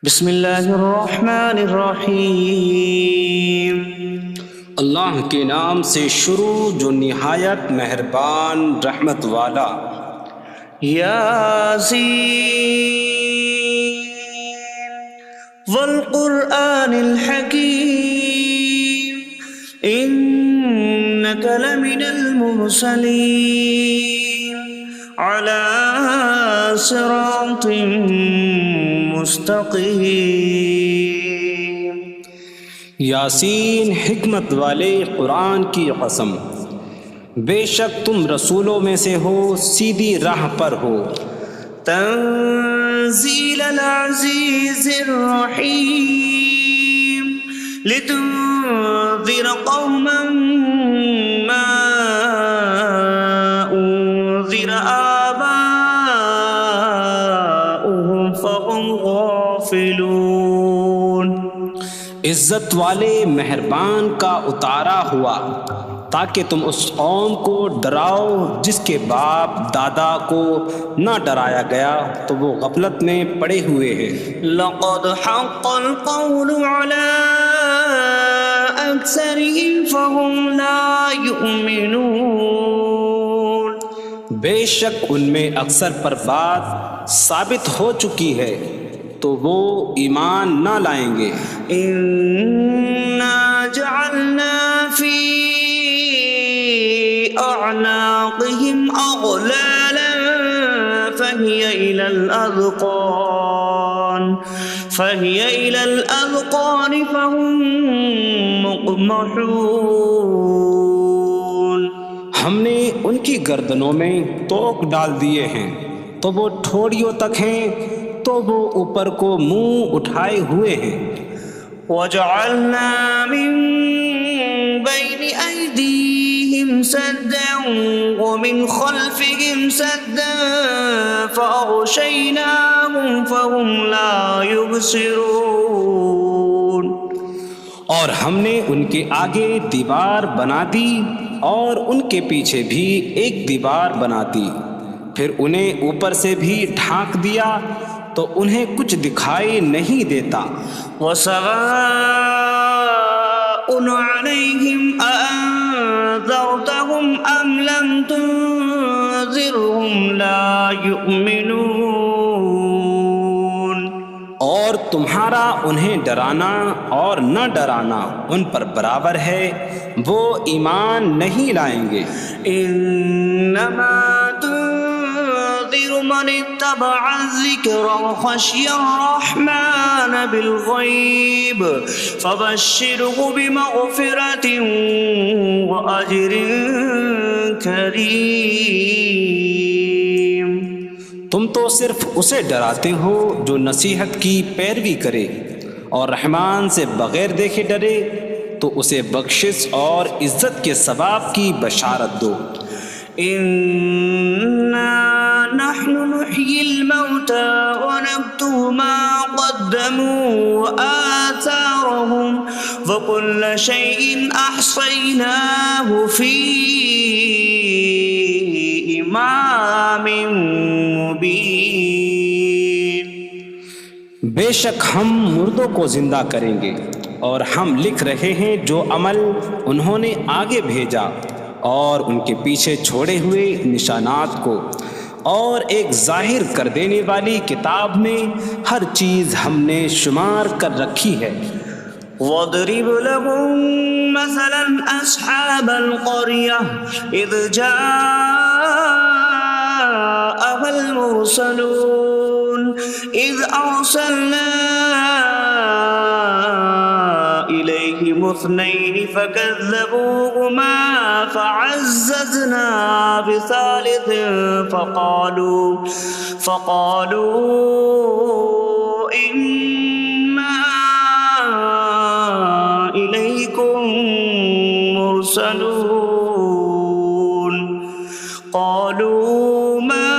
بسم اللہ الرحمن الرحیم۔ اللہ کے نام سے شروع جو نہایت مہربان رحمت والا۔ یاسین والقرآن الحکیم انک لمن المرسلین علی صراط مستقیم۔ یاسین حکمت والے قرآن کی قسم، بے شک تم رسولوں میں سے ہو، سیدھی راہ پر ہو۔ تنزیل العزیز الرحیم لتنذر قوما ما انذر آباؤهم فهم غافلون۔ عزت والے مہربان کا اتارا ہوا تاکہ تم اس قوم کو ڈراؤ جس کے باپ دادا کو نہ ڈرایا گیا تو وہ غفلت میں پڑے ہوئے ہیں۔ لقد حق القول على أكثرهم فهم لا يؤمنون۔ بے شک ان میں اکثر پر بات ثابت ہو چکی ہے تو وہ ایمان نہ لائیں گے۔ إنا جعلنا في أعناقهم أغلالا فهي إلى الأذقان فهم مقمحون۔ ہم نے ان کی گردنوں میں توق ڈال دیے ہیں تو وہ ٹھوڑیوں تک ہیں، تو وہ اوپر کو منہ اٹھائے ہوئے ہیں۔ وجعلنا من بين أيديهم سدا ومن خلفهم سدا فأغشيناهم فهم لا يبصرون۔ اور ہم نے ان کے آگے دیوار بنا دی اور ان کے پیچھے بھی ایک دیوار بنا دی، پھر انہیں اوپر سے بھی ڈھانک دیا تو انہیں کچھ دکھائی نہیں دیتا۔ وسواء عليهم أأنذرتهم أم لم تنذرهم لا يؤمنون۔ اور تمہارا انہیں ڈرانا اور نہ ڈرانا ان پر برابر ہے، وہ ایمان نہیں لائیں گے۔ انما تنذر من اتبع الذکر وخشی الرحمن بالغیب فبشره بمغفرة واجر کریم۔ تم تو صرف اسے ڈراتے ہو جو نصیحت کی پیروی کرے اور رحمان سے بغیر دیکھے ڈرے، تو اسے بخشش اور عزت کے ثواب کی بشارت دو۔ انا نحن نحيي الموتى ونكتب ما قدموا وآثارهم وكل شيء أحصيناه في إمام مبين۔ بے شک ہم مردوں کو زندہ کریں گے اور ہم لکھ رہے ہیں جو عمل انہوں نے آگے بھیجا اور ان کے پیچھے چھوڑے ہوئے نشانات کو، اور ایک ظاہر کر دینے والی کتاب میں ہر چیز ہم نے شمار کر رکھی ہے۔ وَاضْرِبْ لَهُم مَّثَلًا أَصْحَابَ الْقَرْيَةِ إِذْ جَاءَهَا الْمُرْسَلُونَ إِذْ أَرْسَلْنَا إِلَيْهِمُ اثْنَيْنِ فَكَذَّبُوهُمَا فَعَزَّزْنَا بِثَالِثٍ فَقَالُوا إِنَّا إِلَيْكُمْ مُرْسَلُونَ۔ قَالُوا مَا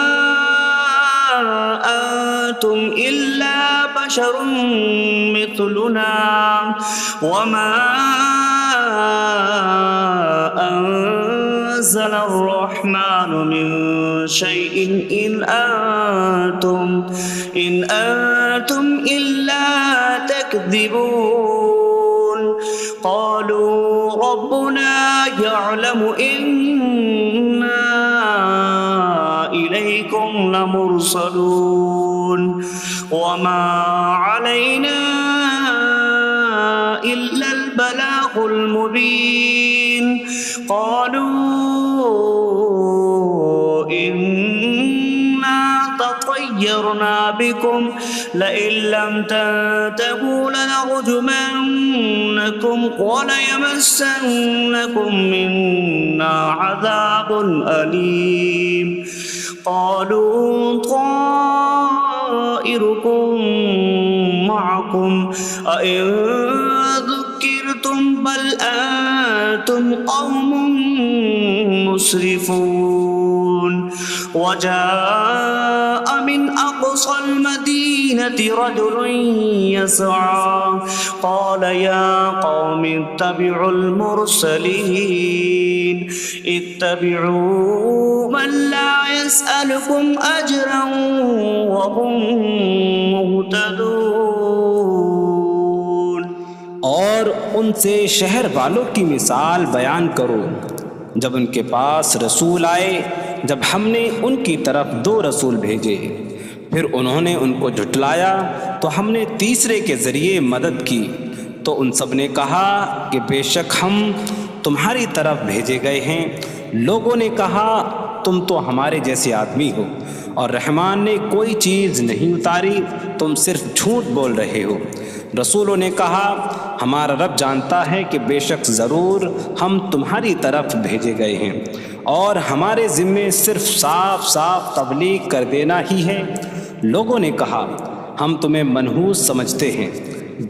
أَنتُمْ إِلَّا بَشَرٌ مِثْلُنَا وَمَا أَنتُمْ نزل الرحمن من شيء إن أنتم إلا تكذبون قالوا ربنا يعلم إنا إليكم لمرسلون وما علينا إلا البلاغ المبين قالوا إنا تطيرنا بكم لئن لم تنتهوا لنرجمنكم وليمسنكم منا عذاب أليم قالوا طائركم معكم أئن ذكرتم بل أنتم قوم مسرفون وجاء من أقصى المدينة رجل يسعى قال يا قوم اتبعوا المرسلين اتبعوا من لا يسألكم أجرا وهم مهتدون اور ان سے شہر والوں کی مثال بیان کرو جب ان کے پاس رسول آئے جب ہم نے ان کی طرف 2 رسول بھیجے پھر انہوں نے ان کو جھٹلایا تو ہم نے تیسرے کے ذریعے مدد کی تو ان سب نے کہا کہ بے شک ہم تمہاری طرف بھیجے گئے ہیں لوگوں نے کہا تم تو ہمارے جیسے آدمی ہو اور رحمان نے کوئی چیز نہیں اتاری تم صرف جھوٹ بول رہے ہو رسولوں نے کہا ہمارا رب جانتا ہے کہ بے شک ضرور ہم تمہاری طرف بھیجے گئے ہیں اور ہمارے ذمے صرف صاف صاف تبلیغ کر دینا ہی ہے لوگوں نے کہا ہم تمہیں منحوس سمجھتے ہیں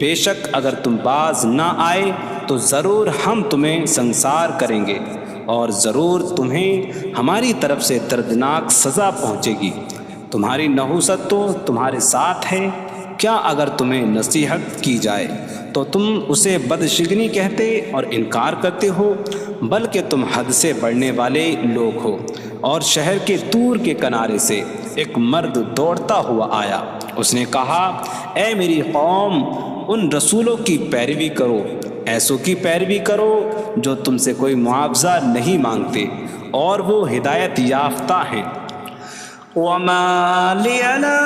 بے شک اگر تم باز نہ آئے تو ضرور ہم تمہیں سنسار کریں گے اور ضرور تمہیں ہماری طرف سے دردناک سزا پہنچے گی تمہاری نحوست تو تمہارے ساتھ ہے کیا اگر تمہیں نصیحت کی جائے تو تم اسے بدشگنی کہتے اور انکار کرتے ہو بلکہ تم حد سے بڑھنے والے لوگ ہو اور شہر کے دور کے کنارے سے ایک مرد دوڑتا ہوا آیا اس نے کہا اے میری قوم ان رسولوں کی پیروی کرو ایسوں کی پیروی کرو جو تم سے کوئی معاوضہ نہیں مانگتے اور وہ ہدایت یافتہ ہیں وما لي لا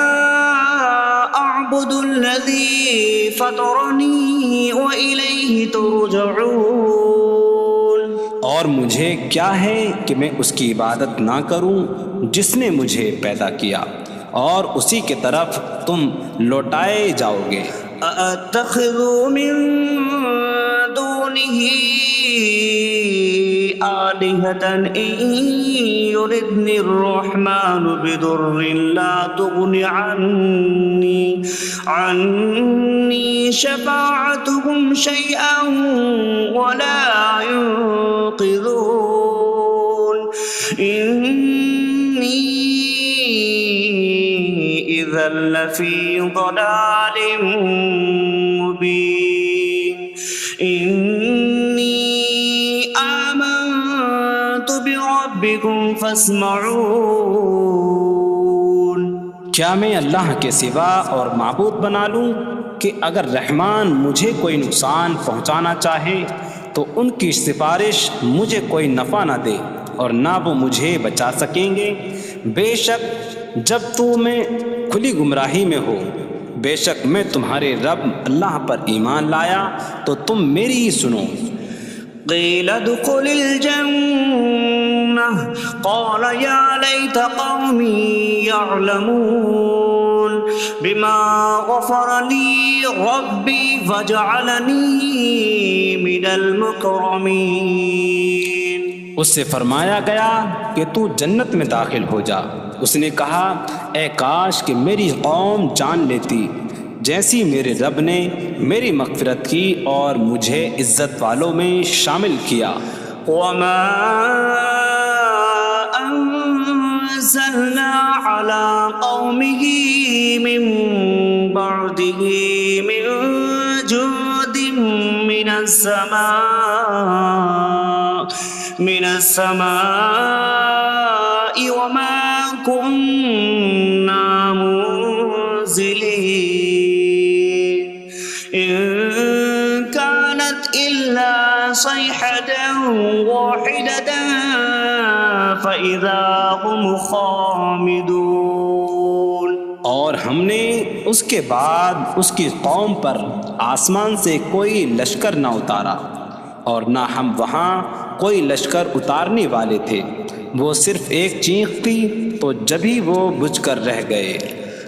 أعبد الذي فطرني وإليه ترجعون اور مجھے کیا ہے کہ میں اس کی عبادت نہ کروں جس نے مجھے پیدا کیا اور اسی کی طرف تم لوٹائے جاؤ گے أأتخذ من دونه آلهة إن يردني الرحمن بضر لا تغن عني شفاعتهم شيئا ولا ينقذون إني إذا لفي ضلال مبين إني آمنت بربكم فاسمعون کیا میں اللہ کے سوا اور معبود بنا لوں کہ اگر رحمان مجھے کوئی نقصان پہنچانا چاہے تو ان کی سفارش مجھے کوئی نفع نہ دے اور نہ وہ مجھے بچا سکیں گے بے شک جب میں کھلی گمراہی میں ہو بے شک میں تمہارے رب اللہ پر ایمان لایا تو تم میری ہی سنو قيل ادخل الجنة قال يا ليت قومي يعلمون بما غفر لي ربي فجعلني من المكرمين اس سے فرمایا گیا کہ تو جنت میں داخل ہو جا اس نے کہا اے کاش کہ میری قوم جان لیتی جیسی میرے رب نے میری مغفرت کی اور مجھے عزت والوں میں شامل کیا وما أنزلنا على قومه من بعده من جود من السماء من السماء وما كنا منزلين إن كانت إلا صيحة واحدة فإذا هم خامدون۔ اور ہم نے اس کے بعد اس کی قوم پر آسمان سے کوئی لشکر نہ اتارا، اور نہ ہم وہاں کوئی لشکر اتارنے والے تھے، وہ صرف ایک چیخ تھی تو جبھی وہ بجھ کر رہ گئے۔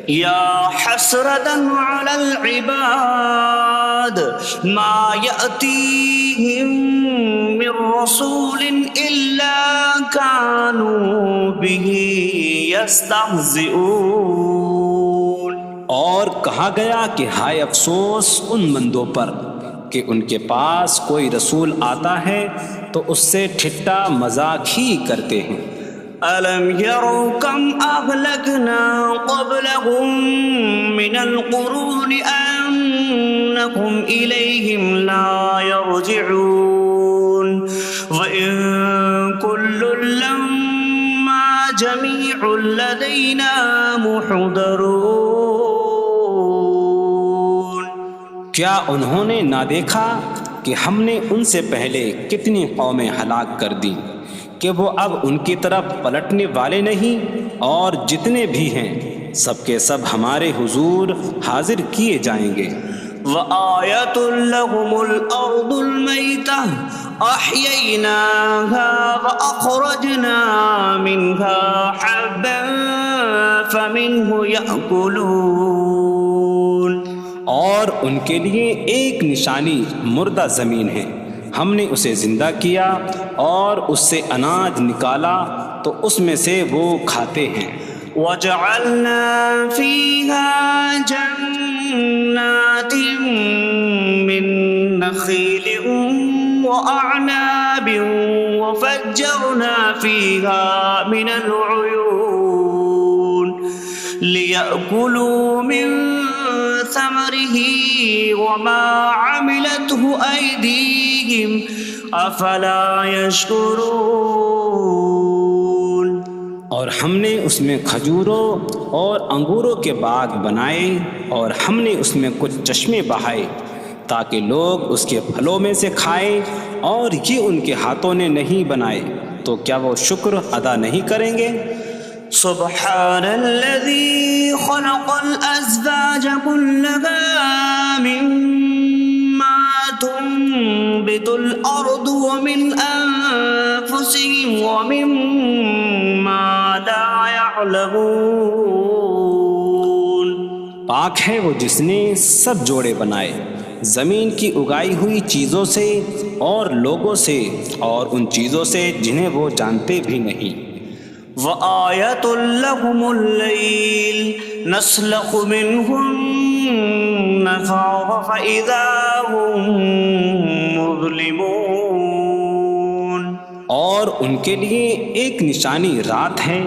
یا حسرة على العباد ما يأتيهم من رسول إلا كانوا به يستهزئون۔ اور کہا گیا کہ ہائے افسوس ان بندوں پر کہ ان کے پاس کوئی رسول آتا ہے تو اس سے ٹھٹا مذاق ہی کرتے ہیں۔ أَلَمْ يَرَوْا كَمْ أَهْلَكْنَا قَبْلَهُمْ مِنَ الْقُرُونِ أَنَّكُمْ إِلَيْهِمْ لَا يَرْجِعُونَ وَإِن كُلٌّ لَّمَّا جَمِيعٌ لَّدَيْنَا مُحْضَرُونَ۔ کیا انہوں نے نہ دیکھا کہ ہم نے ان سے پہلے کتنی قومیں ہلاک کر دیں کہ وہ اب ان کی طرف پلٹنے والے نہیں، اور جتنے بھی ہیں سب کے سب ہمارے حضور حاضر کیے جائیں گے۔ وَآيَةٌ لَّهُمُ الْأَرْضُ الْمَيْتَةُ أَحْيَيْنَاهَا وَأَخْرَجْنَا مِنْهَا حَبًّا فَمِنْهُ يَأْكُلُونَ۔ اور ان کے لیے ایک نشانی مردہ زمین ہے، ہم نے اسے زندہ کیا اور اس سے اناج نکالا تو اس میں سے وہ کھاتے ہیں۔ وَجَعَلْنَا فِيهَا جَنَّاتٍ مِّن نَّخِيلٍ وَأَعْنَابٍ وَفَجَّرْنَا فِيهَا مِنَ الْعُيُونِ لِيَأْكُلُوا مِن ثَمَرِهِ وَمَا عَمِلَتْهُ أَيْدِيهِمْ أَفَلَا يَشْكُرُونَ۔ اور ہم نے اس میں کھجوروں اور انگوروں کے باغ بنائے، اور ہم نے اس میں کچھ چشمے بہائے تاکہ لوگ اس کے پھلوں میں سے کھائیں، اور یہ ان کے ہاتھوں نے نہیں بنائے، تو کیا وہ شکر ادا نہیں کریں گے؟ سبحان الذي خلق الأزواج كلها مما تنبت الأرض ومن أنفسهم ومما لا يعلمون۔ پاک ہے وہ جس نے سب جوڑے بنائے زمین کی اگائی ہوئی چیزوں سے اور لوگوں سے اور ان چیزوں سے جنہیں وہ جانتے بھی نہیں۔ وَآيَةٌ لَّهُمُ اللَّيْلُ نَسْلَخُ مِنْهُ النَّهَارَ فَإِذَا هُم مُظْلِمُونَ۔ اور ان کے لیے ایک نشانی رات ہے،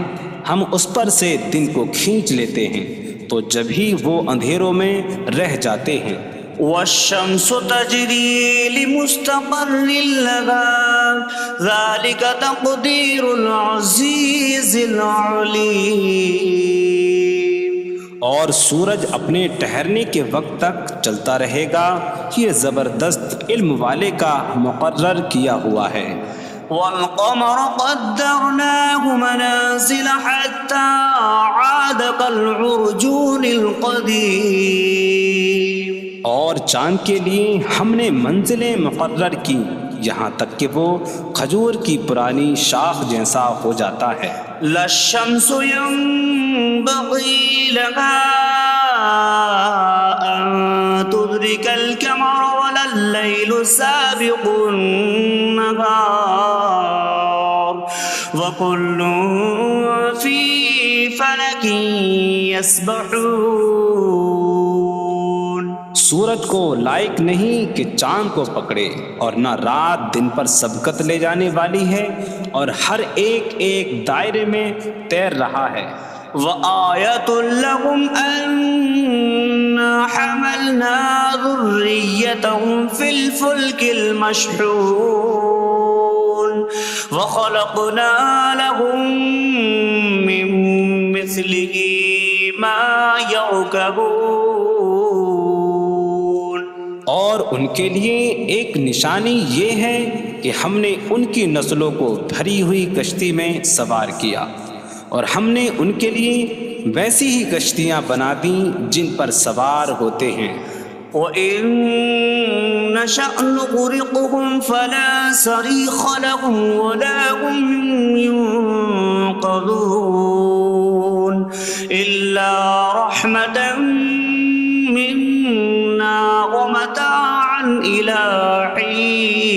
ہم اس پر سے دن کو کھینچ لیتے ہیں تو جبھی وہ اندھیروں میں رہ جاتے ہیں۔ وَالشَّمْسُ تَجْرِي لِمُسْتَقَرٍّ لَّهَا ذَلِكَ تَقْدِيرُ الْعَزِيزِ الْعَلِيمِ۔ اور سورج اپنے ٹھہرنے کے وقت تک چلتا رہے گا، یہ زبردست علم والے کا مقرر کیا ہوا ہے۔ وَالْقَمَرَ قَدَّرْنَاهُ مَنَازِلَ حَتَّى عَادَ كَالْعُرْجُونِ الْقَدِيمِ۔ اور چاند کے لیے ہم نے منزلیں مقرر کی یہاں تک کہ وہ کھجور کی پرانی شاخ جیسا ہو جاتا ہے۔ لا الشمس ينبغي لها أن تدرك القمر ولا الليل سابق النهار وكل في فلك يسبحون۔ سورج کو لائق نہیں کہ چاند کو پکڑے، اور نہ رات دن پر سبقت لے جانے والی ہے، اور ہر ایک ایک دائرے میں تیر رہا ہے۔ وَآيَةٌ لَّهُمْ أَنَّا حَمَلْنَا ذُرِّيَّتَهُمْ فِي الْفُلْكِ الْمَشْحُونِ۔ وخلقنا لهم من مثله ما يركبون. اور ان کے لیے ایک نشانی یہ ہے کہ ہم نے ان کی نسلوں کو بھری ہوئی کشتی میں سوار کیا، اور ہم نے ان کے لیے ویسی ہی کشتیاں بنا دیں جن پر سوار ہوتے ہیں. وَإِن نَّشَأْ نُغْرِقْهُمْ فَلَا صَرِيخَ لَهُمْ وَلَا هُمْ يُنقَذُونَ إِلَّا رَحْمَةً مِّنَّا وَمَتَاعًا إِلَىٰ حِينٍ.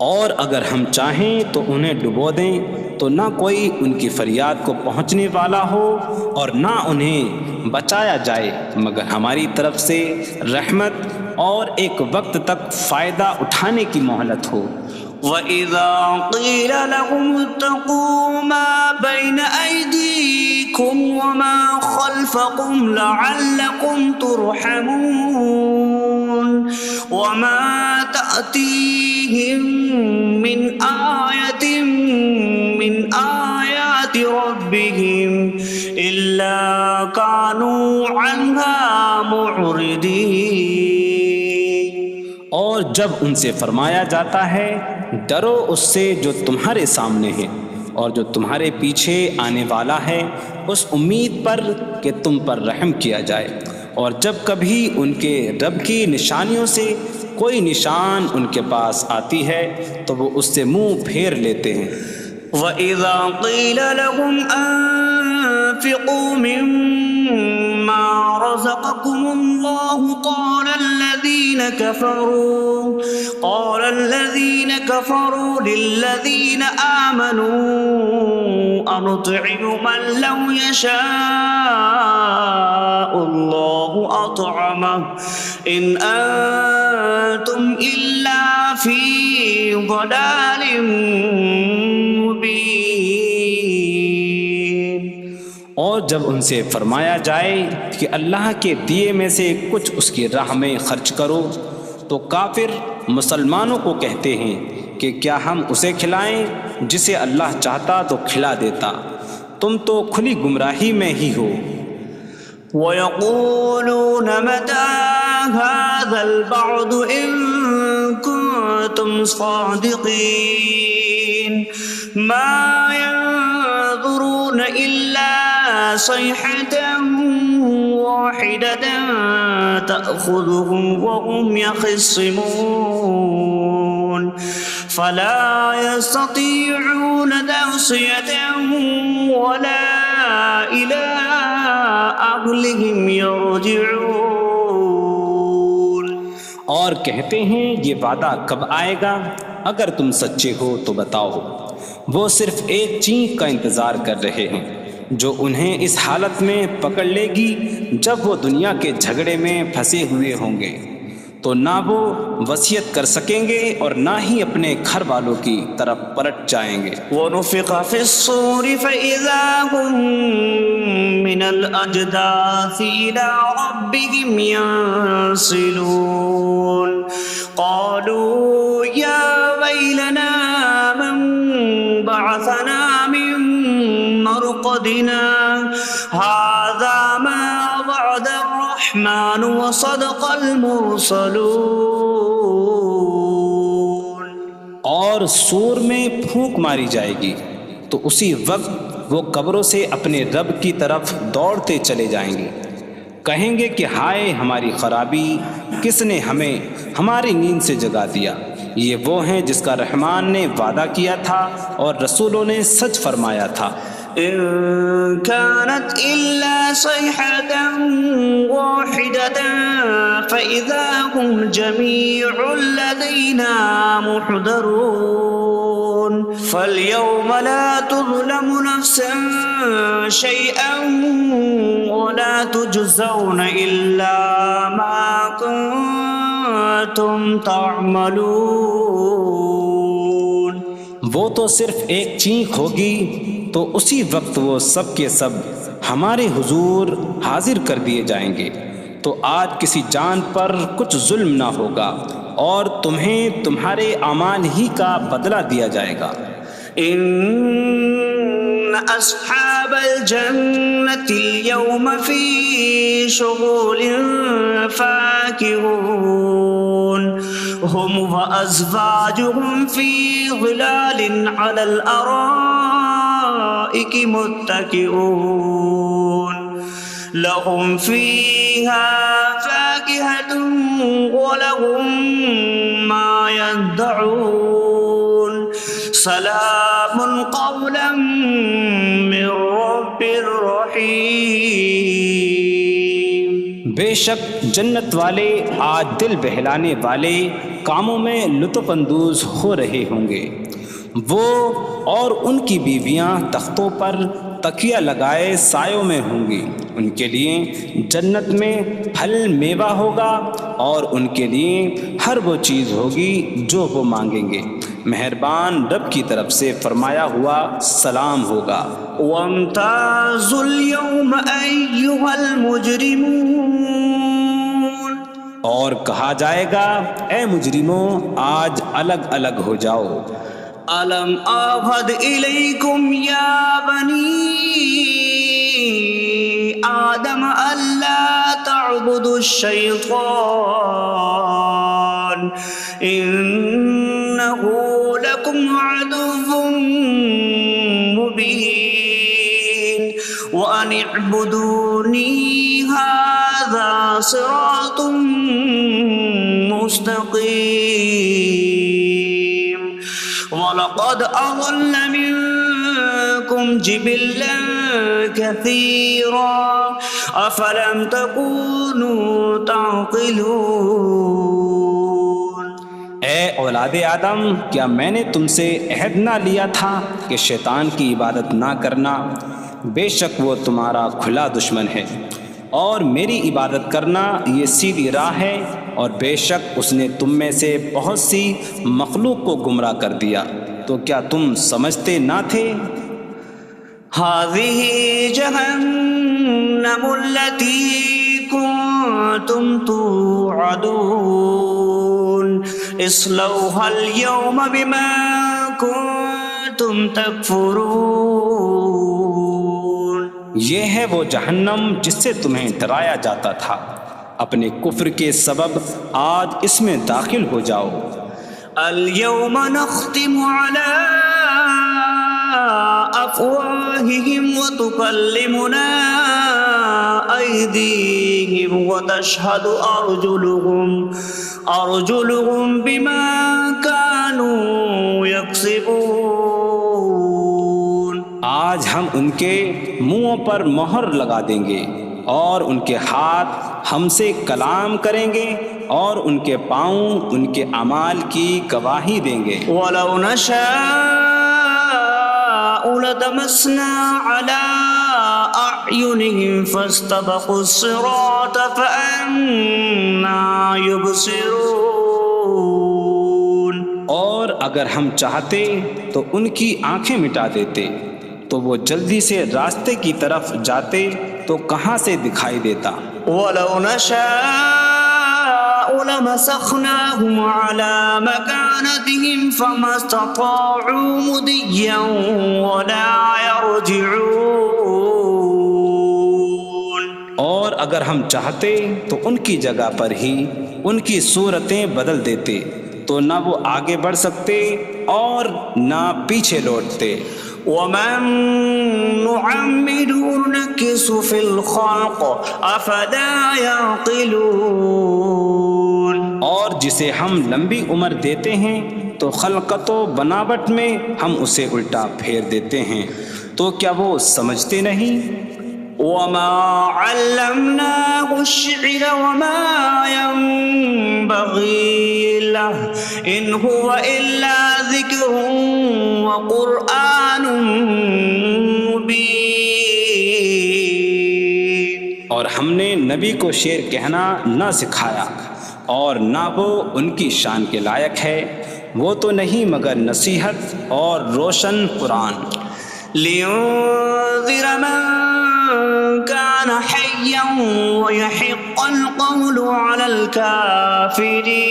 اور اگر ہم چاہیں تو انہیں ڈبو دیں تو نہ کوئی ان کی فریاد کو پہنچنے والا ہو اور نہ انہیں بچایا جائے مگر ہماری طرف سے رحمت اور ایک وقت تک فائدہ اٹھانے کی مہلت ہو. وَإِذَا قِيلَ لَهُمُ اتَّقُوا مَا بَيْنَ أَيْدِيكُمْ وَمَا خَلْفَكُمْ لَعَلَّكُمْ تُرْحَمُونَ وَمَا تَأْتِيهِم مِّنْ آيَةٍ مِّنْ آيَاتِ رَبِّهِمْ إِلَّا كَانُوا عَنْهَا مُعْرِضِينَ. اور جب ان سے فرمایا جاتا ہے ڈرو اس سے جو تمہارے سامنے ہے اور جو تمہارے پیچھے آنے والا ہے، اس امید پر کہ تم پر رحم کیا جائے، اور جب کبھی ان کے رب کی نشانیوں سے کوئی نشان ان کے پاس آتی ہے تو وہ اس سے منہ پھیر لیتے ہیں. وَإِذَا قِيلَ لَهُمْ أَنفِقُوا مِمَّا رَزَقَكُمُ اللَّهُ قَالَ الَّذِينَ كَفَرُوا لِلَّذِينَ آمَنُوا أَنُطْعِمُ مَن لَّوْ يَشَاءُ اللَّهُ أَطْعَمَهُ إِنْ أَنتُمْ إِلَّا فِي ضَلَالٍ مبین. اور جب ان سے فرمایا جائے کہ اللہ کے دیے میں سے کچھ اس کی راہ میں خرچ کرو تو کافر مسلمانوں کو کہتے ہیں کہ کیا ہم اسے کھلائیں جسے اللہ چاہتا تو کھلا دیتا، تم تو کھلی گمراہی میں ہی ہو. وَيَقُولُونَ مَتَىٰ هَٰذَا الْوَعْدُ إِن كُنتُمْ صَادِقِينَ مَا يَنظُرُونَ إِلَّا صَيْحَةً وَاحِدَةً تَأْخُذُهُمْ وَهُمْ يَخِصِّمُونَ فَلَا يَسْتَطِيعُونَ تَوْصِيَةً وَلَا إِلَىٰ أَهْلِهِمْ يَرْجِعُونَ. اور کہتے ہیں یہ وعدہ کب آئے گا؟ اگر تم سچے ہو تو بتاؤ. وہ صرف ایک چینک کا انتظار کر رہے ہیں جو انہیں اس حالت میں پکڑ لے گی جب وہ دنیا کے جھگڑے میں پھنسے ہوئے ہوں گے، تو نہ وہ وصیت کر سکیں گے اور نہ ہی اپنے گھر والوں کی طرف پلٹ جائیں گے. وَنُفِخَ فِي الصُّورِ فَإِذَا هُم مِّنَ الْأَجْدَاثِ إِلَىٰ رَبِّهِمْ يَنسِلُونَ قَالُوا يَا وَيْلَنَا مَن بَعَثَنَا مِن مَّرْقَدِنَا هَٰذَا مَا وَعَدَ الرَّحْمَٰنُ وَصَدَقَ الْمُرْسَلُونَ. اور سور میں پھونک ماری جائے گی تو اسی وقت وہ قبروں سے اپنے رب کی طرف دوڑتے چلے جائیں گے، کہیں گے کہ ہائے ہماری خرابی، کس نے ہمیں ہماری نیند سے جگا دیا. یہ وہ ہیں جس کا رحمان نے وعدہ کیا تھا اور رسولوں نے سچ فرمایا تھا. إن كانت إلا صيحة واحدة فإذا هم جميع لدينا محضرون. فاليوم لا تظلم نفس شيئا ولا تجزون إلا ما كنتم تعملون. وہ تو صرف ایک چینک ہوگی تو اسی وقت وہ سب کے سب ہمارے حضور حاضر کر دیے جائیں گے، تو آج کسی جان پر کچھ ظلم نہ ہوگا اور تمہیں تمہارے اعمال ہی کا بدلہ دیا جائے گا۔ إن أصحاب الجنة اليوم في شغل فاكهون هم وأزواجهم في ظلال على الأرائك متكئون لهم فيها فاكهة ولهم ما يدعون سلام قولا من رب رحیم۔ بے شک جنت والے آج دل بہلانے والے کاموں میں لطف اندوز ہو رہے ہوں گے۔ وہ اور ان کی بیویاں تختوں پر تکیہ لگائے سایوں میں ہوں گی۔ ان کے لیے جنت میں پھل میوہ ہوگا اور ان کے لیے ہر وہ چیز ہوگی جو وہ مانگیں گے۔ مہربان رب کی طرف سے فرمایا ہوا سلام ہوگا۔ وامتازوا اليوم أيها المجرمون، اور کہا جائے گا اے مجرموں آج الگ الگ ہو جاؤ۔ ألم أعهد إليكم يا بني آدم ألا تعبدوا الشيطان إنه لكم عدو مبين وأن اعبدوني هذا صراط مستقيم وَلَقَدْ أَضَلَّ مِنكُمْ جِبِلًّا كَثِيرًا أَفَلَمْ تَكُونُوا تَعْقِلُونَ۔ اے اولاد آدم، کیا میں نے تم سے عہد نہ لیا تھا کہ شیطان کی عبادت نہ کرنا؟ بے شک وہ تمہارا کھلا دشمن ہے، اور میری عبادت کرنا یہ سیدھی راہ ہے، اور بے شک اس نے تم میں سے بہت سی مخلوق کو گمراہ کر دیا، تو کیا تم سمجھتے نہ تھے؟ هذه جهنم التي كنتم توعدون اصلوها اليوم بما كنتم تكفرون۔ یہ ہے وہ جہنم جس سے تمہیں ڈرایا جاتا تھا، اپنے کفر کے سبب آج اس میں داخل ہو جاؤ۔ اليوم نختم على أفواههم وتكلمنا أيديهم وتشهد أرجلهم بما كانوا يكسبون۔ آج ہم ان کے منہوں پر مہر لگا دیں گے، اور ان کے ہاتھ ہم سے کلام کریں گے، اور ان کے پاؤں ان کے اعمال کی گواہی دیں گے۔ وَلَوْ نَشَاءُ لَطَمَسْنَا عَلَىٰ أَعْيُنِهِمْ فَاسْتَبَقُوا الصِّرَاطَ فَأَنَّىٰ يُبْصِرُونَ۔ اور اگر ہم چاہتے تو ان کی آنکھیں مٹا دیتے، تو وہ جلدی سے راستے کی طرف جاتے تو کہاں سے دکھائی دیتا۔ وَلَوْ نَشَاءُ لَمَسَخْنَاهُمْ عَلَىٰ مَكَانَتِهِمْ فَمَا اسْتَطَاعُوا مُضِيًّا وَلَا يَرْجِعُونَ۔ اور اگر ہم چاہتے تو ان کی جگہ پر ہی ان کی صورتیں بدل دیتے، تو نہ وہ آگے بڑھ سکتے اور نہ پیچھے لوٹتے۔ وَمَن نُّعَمِّرْهُ نُنَكِّسْهُ فِي الْخَلْقِ أَفَلَا يَعْقِلُونَ۔ اور جسے ہم لمبی عمر دیتے ہیں تو خلقت و بناوٹ میں ہم اسے الٹا پھیر دیتے ہیں، تو کیا وہ سمجھتے نہیں؟ وَمَا عَلَّمْنَاهُ الشِّعْرَ وَمَا يَنبَغِي لَهُ إِنْ هُوَ إِلَّا ذِكْرٌ وَقُرْآنٌ مُّبِينٌ۔ اور ہم نے نبی کو شعر کہنا نہ سکھایا، اور نہ وہ ان کی شان کے لائق ہے، وہ تو نہیں مگر نصیحت اور روشن قرآن۔ لِيُنذِرَ مَن كَانَ حَيًّا حيا ويحق القول على الكافرين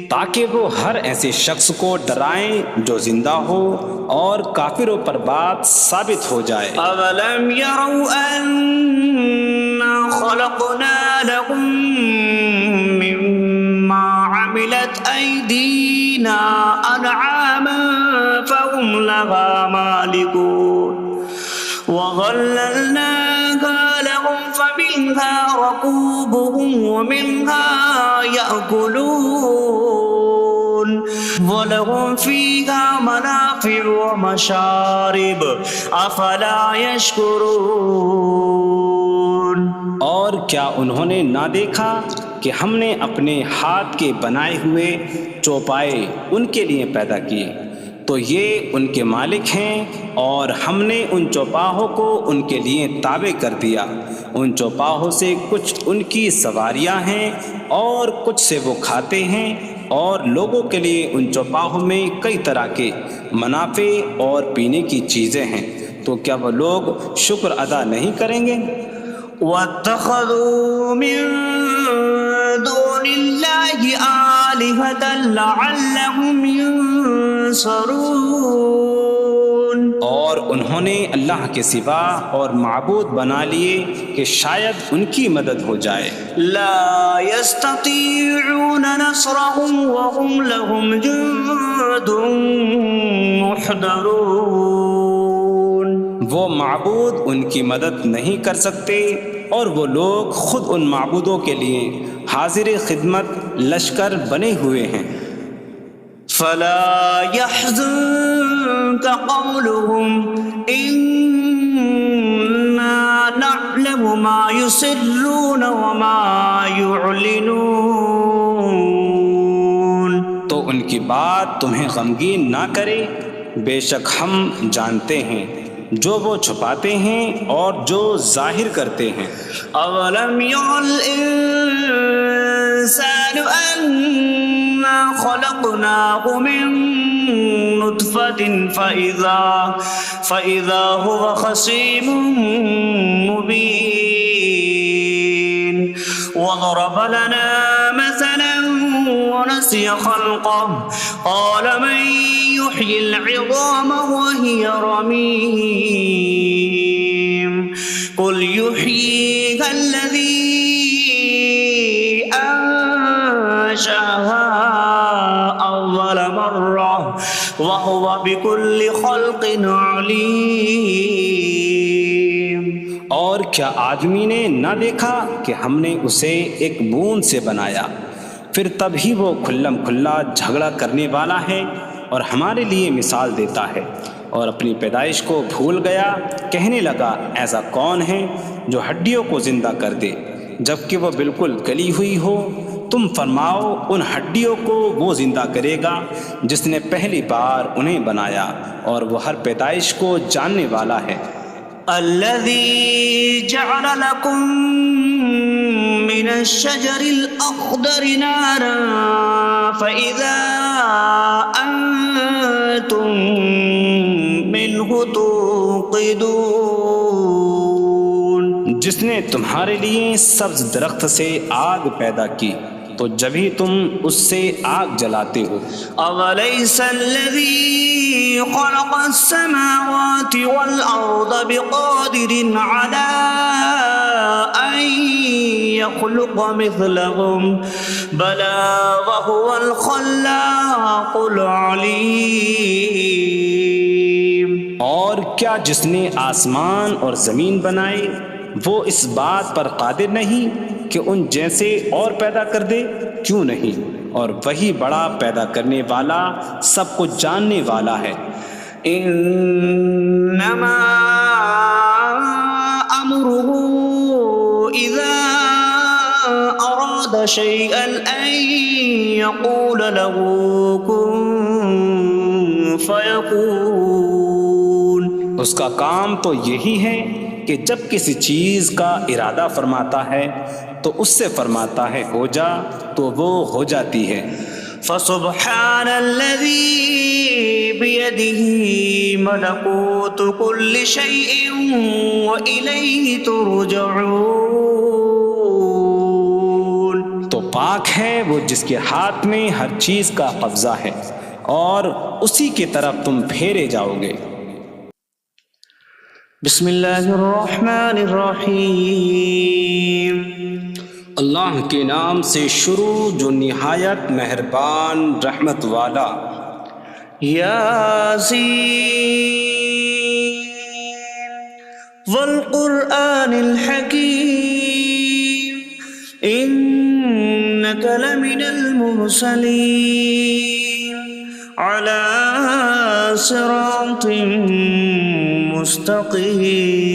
تاکہ وہ ہر ایسے شخص کو ڈرائیں جو زندہ ہو اور کافروں پر بات ثابت ہو جائے۔ أولم يروا أنا خلقنا لهم مما عملت أيدينا أنعاما فهم لها مالكون وظللناها لهم فمنها ركوبهم ومنها يأكلون وَلَهُمْ فِيهَا مَنَافِعُ وَمَشَارِبُ أَفَلَا يَشْكُرُونَ۔ اور کیا انہوں نے نہ دیکھا کہ ہم نے اپنے ہاتھ کے بنائے ہوئے چوپائے ان کے لیے پیدا کیے، تو یہ ان کے مالک ہیں، اور ہم نے ان چوپاہوں کو ان کے لیے تابع کر دیا۔ ان چوپاہوں سے کچھ ان کی سواریاں ہیں اور کچھ سے وہ کھاتے ہیں، اور لوگوں کے لیے ان چوپاہوں میں کئی طرح کے منافع اور پینے کی چیزیں ہیں، تو کیا وہ لوگ شکر ادا نہیں کریں گے؟ وَاتَّخَذُوا مِن دُونِ اللَّهِ آلِهَةً لَعَلَّهُمْ يُنصَرُونَ۔ اور انہوں نے اللہ کے سوا اور معبود بنا لیے کہ شاید ان کی مدد ہو جائے۔ لا يستطيعون نصرهم وهم لهم جند محضرون۔ وہ معبود ان کی مدد نہیں کر سکتے، اور وہ لوگ خود ان معبودوں کے لیے حاضر خدمت لشکر بنے ہوئے ہیں۔ فلا يحزنك قولهم إنا نعلم ما يسرون وما يعلنون۔ تو ان کی بات تمہیں غمگین نہ کرے، بے شک ہم جانتے ہیں جو وہ چھپاتے ہیں اور جو ظاہر کرتے ہیں۔ اولم ير الانسان انا خلقناه من نطفة فإذا هو خصيم مبين وضرب لنا مثلا ونسي خلقه قال من يحيي العظام وهي رميم قل يحييها الذي أنشأها أول مرة وهو بكل خلق عليم۔ اور کیا آدمی نے نہ دیکھا کہ ہم نے اسے ایک بوند سے بنایا، پھر تب ہی وہ کھلم کھلا جھگڑا کرنے والا ہے اور ہمارے لیے مثال دیتا ہے، اور اپنی پیدائش کو بھول گیا، کہنے لگا ایسا کون ہے جو ہڈیوں کو زندہ کر دے جبکہ وہ بالکل گلی ہوئی ہو؟ تم فرماؤ ان ہڈیوں کو وہ زندہ کرے گا جس نے پہلی بار انہیں بنایا، اور وہ ہر پیدائش کو جاننے والا ہے۔ الذي جعل لكم من الشجر الأخضر نارا فإذا أنتم منه توقدون۔ جس نے تمہارے لیے سبز درخت سے آگ پیدا کی تو جبھی تم اس سے آگ جلاتے ہو۔ أَوَلَيْسَ الَّذِي خَلَقَ السَّمَاوَاتِ وَالْأَرْضَ بِقَادِرٍ عَلَىٰ أَن يَخْلُقَ مِثْلَهُم بَلَىٰ وَهُوَ الْخَلَّاقُ الْعَلِيمُ۔ اور کیا جس نے آسمان اور زمین بنائے وہ اس بات پر قادر نہیں کہ ان جیسے اور پیدا کر دے؟ کیوں نہیں، اور وہی بڑا پیدا کرنے والا سب کچھ جاننے والا ہے۔ انما امره اذا اراد شيئا ان يقول له كن فيكون۔ اس کا کام تو یہی ہے کہ جب کسی چیز کا ارادہ فرماتا ہے تو اس سے فرماتا ہے ہو جا، تو وہ ہو جاتی ہے۔ فسبحان الذي بيده ملكوت كل شيء وإليه ترجعون. تو پاک ہے وہ جس کے ہاتھ میں ہر چیز کا قبضہ ہے اور اسی کی طرف تم پھیرے جاؤ گے. بسم اللہ الرحمن الرحیم. اللہ کے نام سے شروع جو نہایت مہربان رحمت والا. یاسین والقرآن الحکیم انک لمن المرسلین علی صراط مستقیم.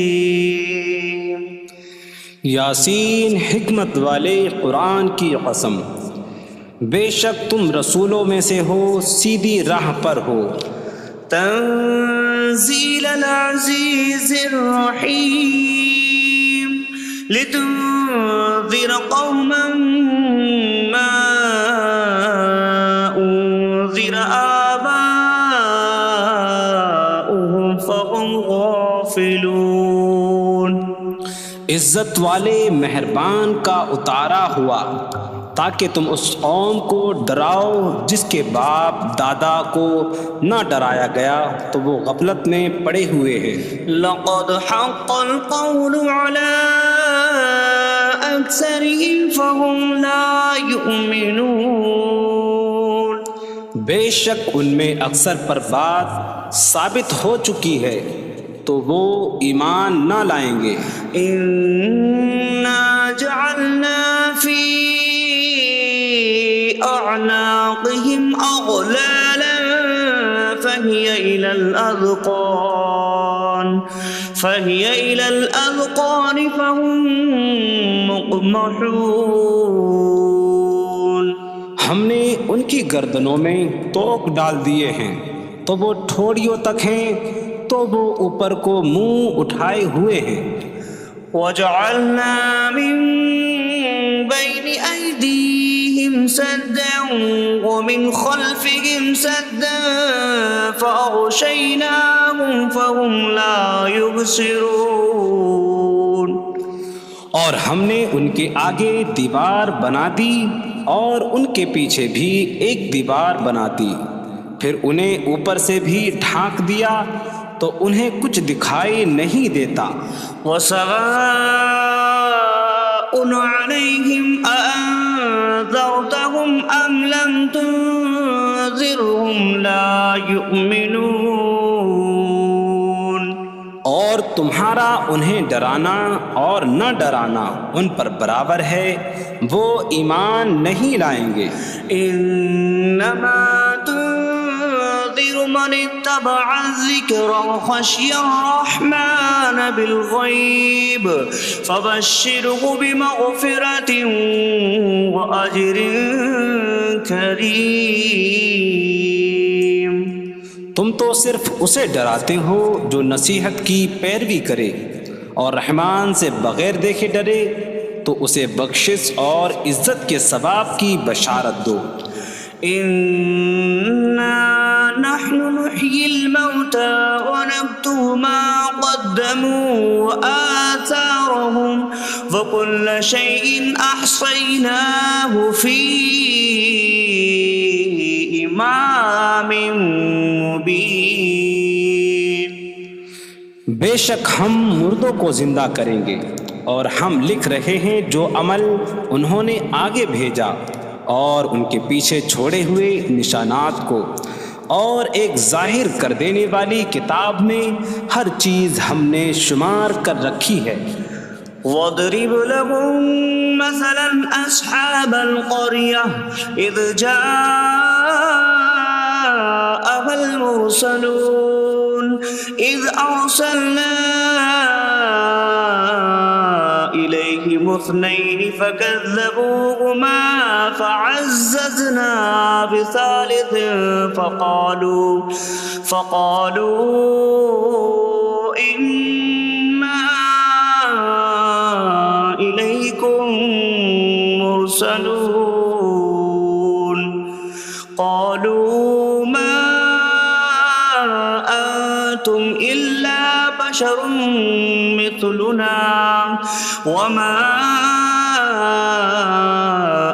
یاسین حکمت والے قرآن کی قسم، بے شک تم رسولوں میں سے ہو، سیدھی راہ پر ہو. تنزیل العزیز الرحیم لتنذر قوما ما انذر آباؤهم فهم غافلون. عزت والے مہربان کا اتارا ہوا تاکہ تم اس قوم کو ڈراؤ جس کے باپ دادا کو نہ ڈرایا گیا تو وہ غفلت میں پڑے ہوئے ہیں. لقد حق القول على أكثرهم فهم لا يؤمنون. بے شک ان میں اکثر پر بات ثابت ہو چکی ہے تو وہ ایمان نہ لائیں گے. إنا جعلنا في أعناقهم أغلالا فهي إلى الأذقان فهم مقمحون. ہم نے ان کی گردنوں میں توق ڈال دیے ہیں تو وہ ٹھوڑیوں تک ہیں تو وہ اوپر کو منہ اٹھائے ہوئے ہیں. وجعلنا من بين أيديهم سدا ومن خلفهم سدا فأغشيناهم فهم لا يبصرون. اور ہم نے ان کے آگے دیوار بنا دی اور ان کے پیچھے بھی ایک دیوار بنا دی، پھر انہیں اوپر سے بھی ڈھانک دیا تو انہیں کچھ دکھائی نہیں دیتا. وسواء عليهم أأنذرتهم أم لم تنذرهم لا يؤمنون. اور تمہارا انہیں ڈرانا اور نہ ڈرانا ان پر برابر ہے، وہ ایمان نہیں لائیں گے. انما تنذر من اتبع الذکر وخشی الرحمن بالغیب فبشره بمغفرة وأجر کریم. تم تو صرف اسے ڈراتے ہو جو نصیحت کی پیروی کرے اور رحمان سے بغیر دیکھے ڈرے تو اسے بخشش اور عزت کے ثواب کی بشارت دو. انا نحن نحيي الموتى ونكتب ما قدموا وآثارهم وكل شيء أحصيناه في إمام مبين. بے شک ہم مردوں کو زندہ کریں گے اور ہم لکھ رہے ہیں جو عمل انہوں نے آگے بھیجا اور ان کے پیچھے چھوڑے ہوئے نشانات کو، اور ایک ظاہر کر دینے والی کتاب میں ہر چیز ہم نے شمار کر رکھی ہے. وَاضْرِبْ لَهُم مَّثَلًا أَصْحَابَ الْقَرْيَةِ إِذْ جَاءَهَا الْمُرْسَلُونَ إِذْ أَرْسَلْنَا إِلَيْهِمُ اثْنَيْنِ فَكَذَّبُوهُمَا فَعَزَّزْنَا بِثَالِثٍ فَقَالُوا إِنَّا إِلَيْكُمْ مُرْسَلُونَ. بشر مثلنا وما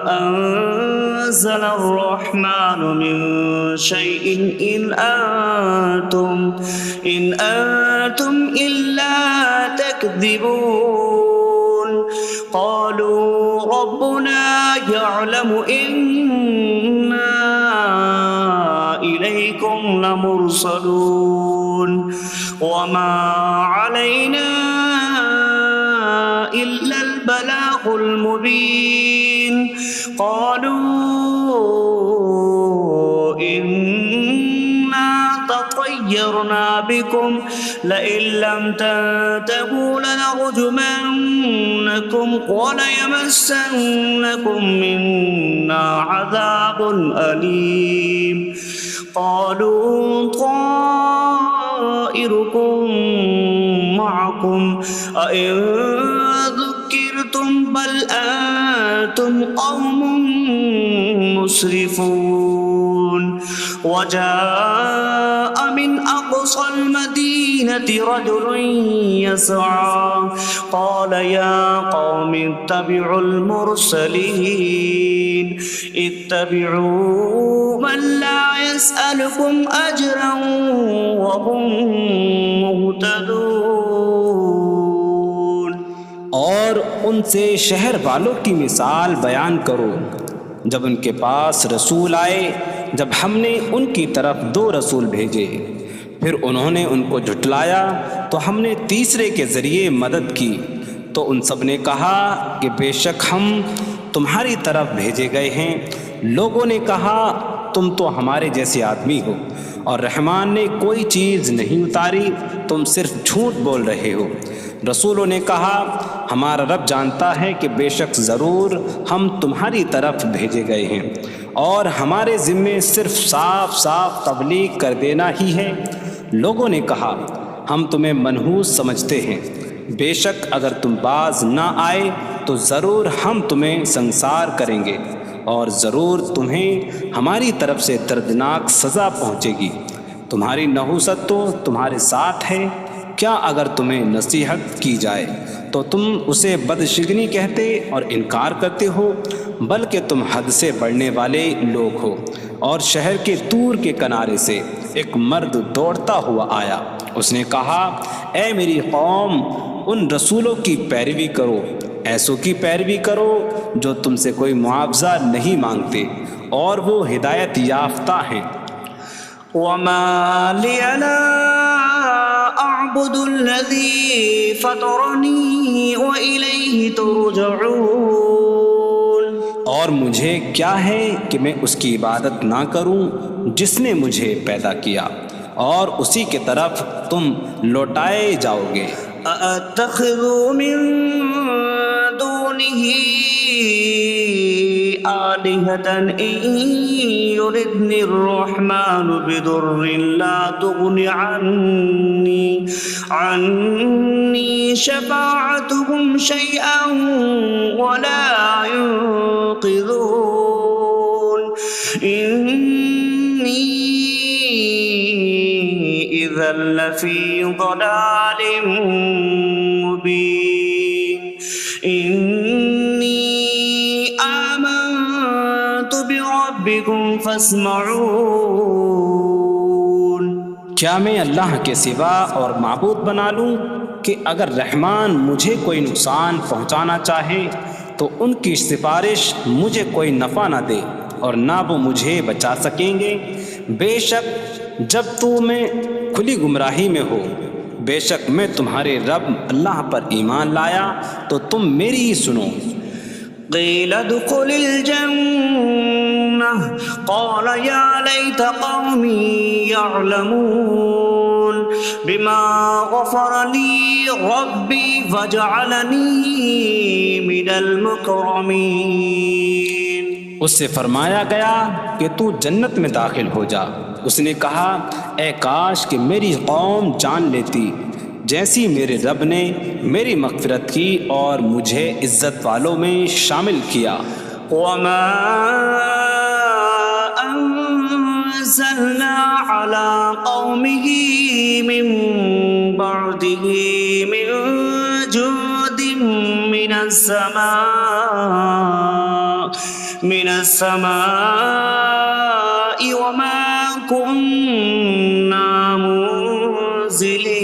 أنزل الرحمن من شيء إن أنتم إلا تكذبون قالوا ربنا يعلم إنا إليكم لمرسلون وما علينا إلا البلاغ المبين قالوا إنا تطيرنا بكم لئن لم تنتهوا لنرجمنكم وليمسنكم منا عذاب أليم قالوا طائركم معكم أئن ذكرتم بل أنتم قوم مسرفون وجاء من أقصى المدينة رجل يسعى قال يا قوم اتبعوا المرسلين اتبعوا من لا يسألكم أجرا وهم مهتدون. اور ان سے شہر والوں کی مثال بیان کرو جب ان کے پاس رسول آئے، جب ہم نے ان کی طرف 2 رسول بھیجے، پھر انہوں نے ان کو جھٹلایا تو ہم نے تیسرے کے ذریعے مدد کی، تو ان سب نے کہا کہ بے شک ہم تمہاری طرف بھیجے گئے ہیں۔ لوگوں نے کہا تم تو ہمارے جیسے آدمی ہو اور رحمان نے کوئی چیز نہیں اتاری، تم صرف جھوٹ بول رہے ہو۔ رسولوں نے کہا ہمارا رب جانتا ہے کہ بے شک ضرور ہم تمہاری طرف بھیجے گئے ہیں اور ہمارے ذمے صرف صاف صاف تبلیغ کر دینا ہی ہے۔ لوگوں نے کہا ہم تمہیں منحوس سمجھتے ہیں، بے شک اگر تم باز نہ آئے تو ضرور ہم تمہیں سنسار کریں گے اور ضرور تمہیں ہماری طرف سے دردناک سزا پہنچے گی۔ تمہاری نحوست تو تمہارے ساتھ ہے، کیا اگر تمہیں نصیحت کی جائے تو تم اسے بدشگنی کہتے اور انکار کرتے ہو؟ بلکہ تم حد سے بڑھنے والے لوگ ہو۔ اور شہر کے دور کے کنارے سے ایک مرد دوڑتا ہوا آیا، اس نے کہا اے میری قوم، ان رسولوں کی پیروی کرو، ایسوں کی پیروی کرو جو تم سے کوئی معاوضہ نہیں مانگتے اور وہ ہدایت یافتہ ہیں۔ وما لي لا أعبد الذي فطرني وإليه ترجعون، اور مجھے کیا ہے کہ میں اس کی عبادت نہ کروں جس نے مجھے پیدا کیا اور اسی کی طرف تم لوٹائے جاؤ گے۔ أأتخذ من دونه آلهة إن يردني الرحمن بضر لا تغن عني شفاعتهم شيئا ولا ينقذون إني إذا لفي ضلال مبين إني آمنت بربكم فاسمعون۔ کیا میں اللہ کے سوا اور معبود بنا لوں کہ اگر رحمان مجھے کوئی نقصان پہنچانا چاہے تو ان کی سفارش مجھے کوئی نفع نہ دے اور نہ وہ مجھے بچا سکیں گے؟ بے شک جب میں کھلی گمراہی میں ہو، بے شک میں تمہارے رب اللہ پر ایمان لایا تو تم میری ہی سنو۔ قیل ادخل الجنہ قال یا لیت قومی یعلمون بما غفر لی ربی وجعلنی من المکرمین۔ اس سے فرمایا گیا کہ تو جنت میں داخل ہو جا۔ اس نے کہا اے کاش کہ میری قوم جان لیتی جیسی میرے رب نے میری مغفرت کی اور مجھے عزت والوں میں شامل کیا۔ وما انزلنا على قومه من بعده به من جود من السماء وما كنا منزلين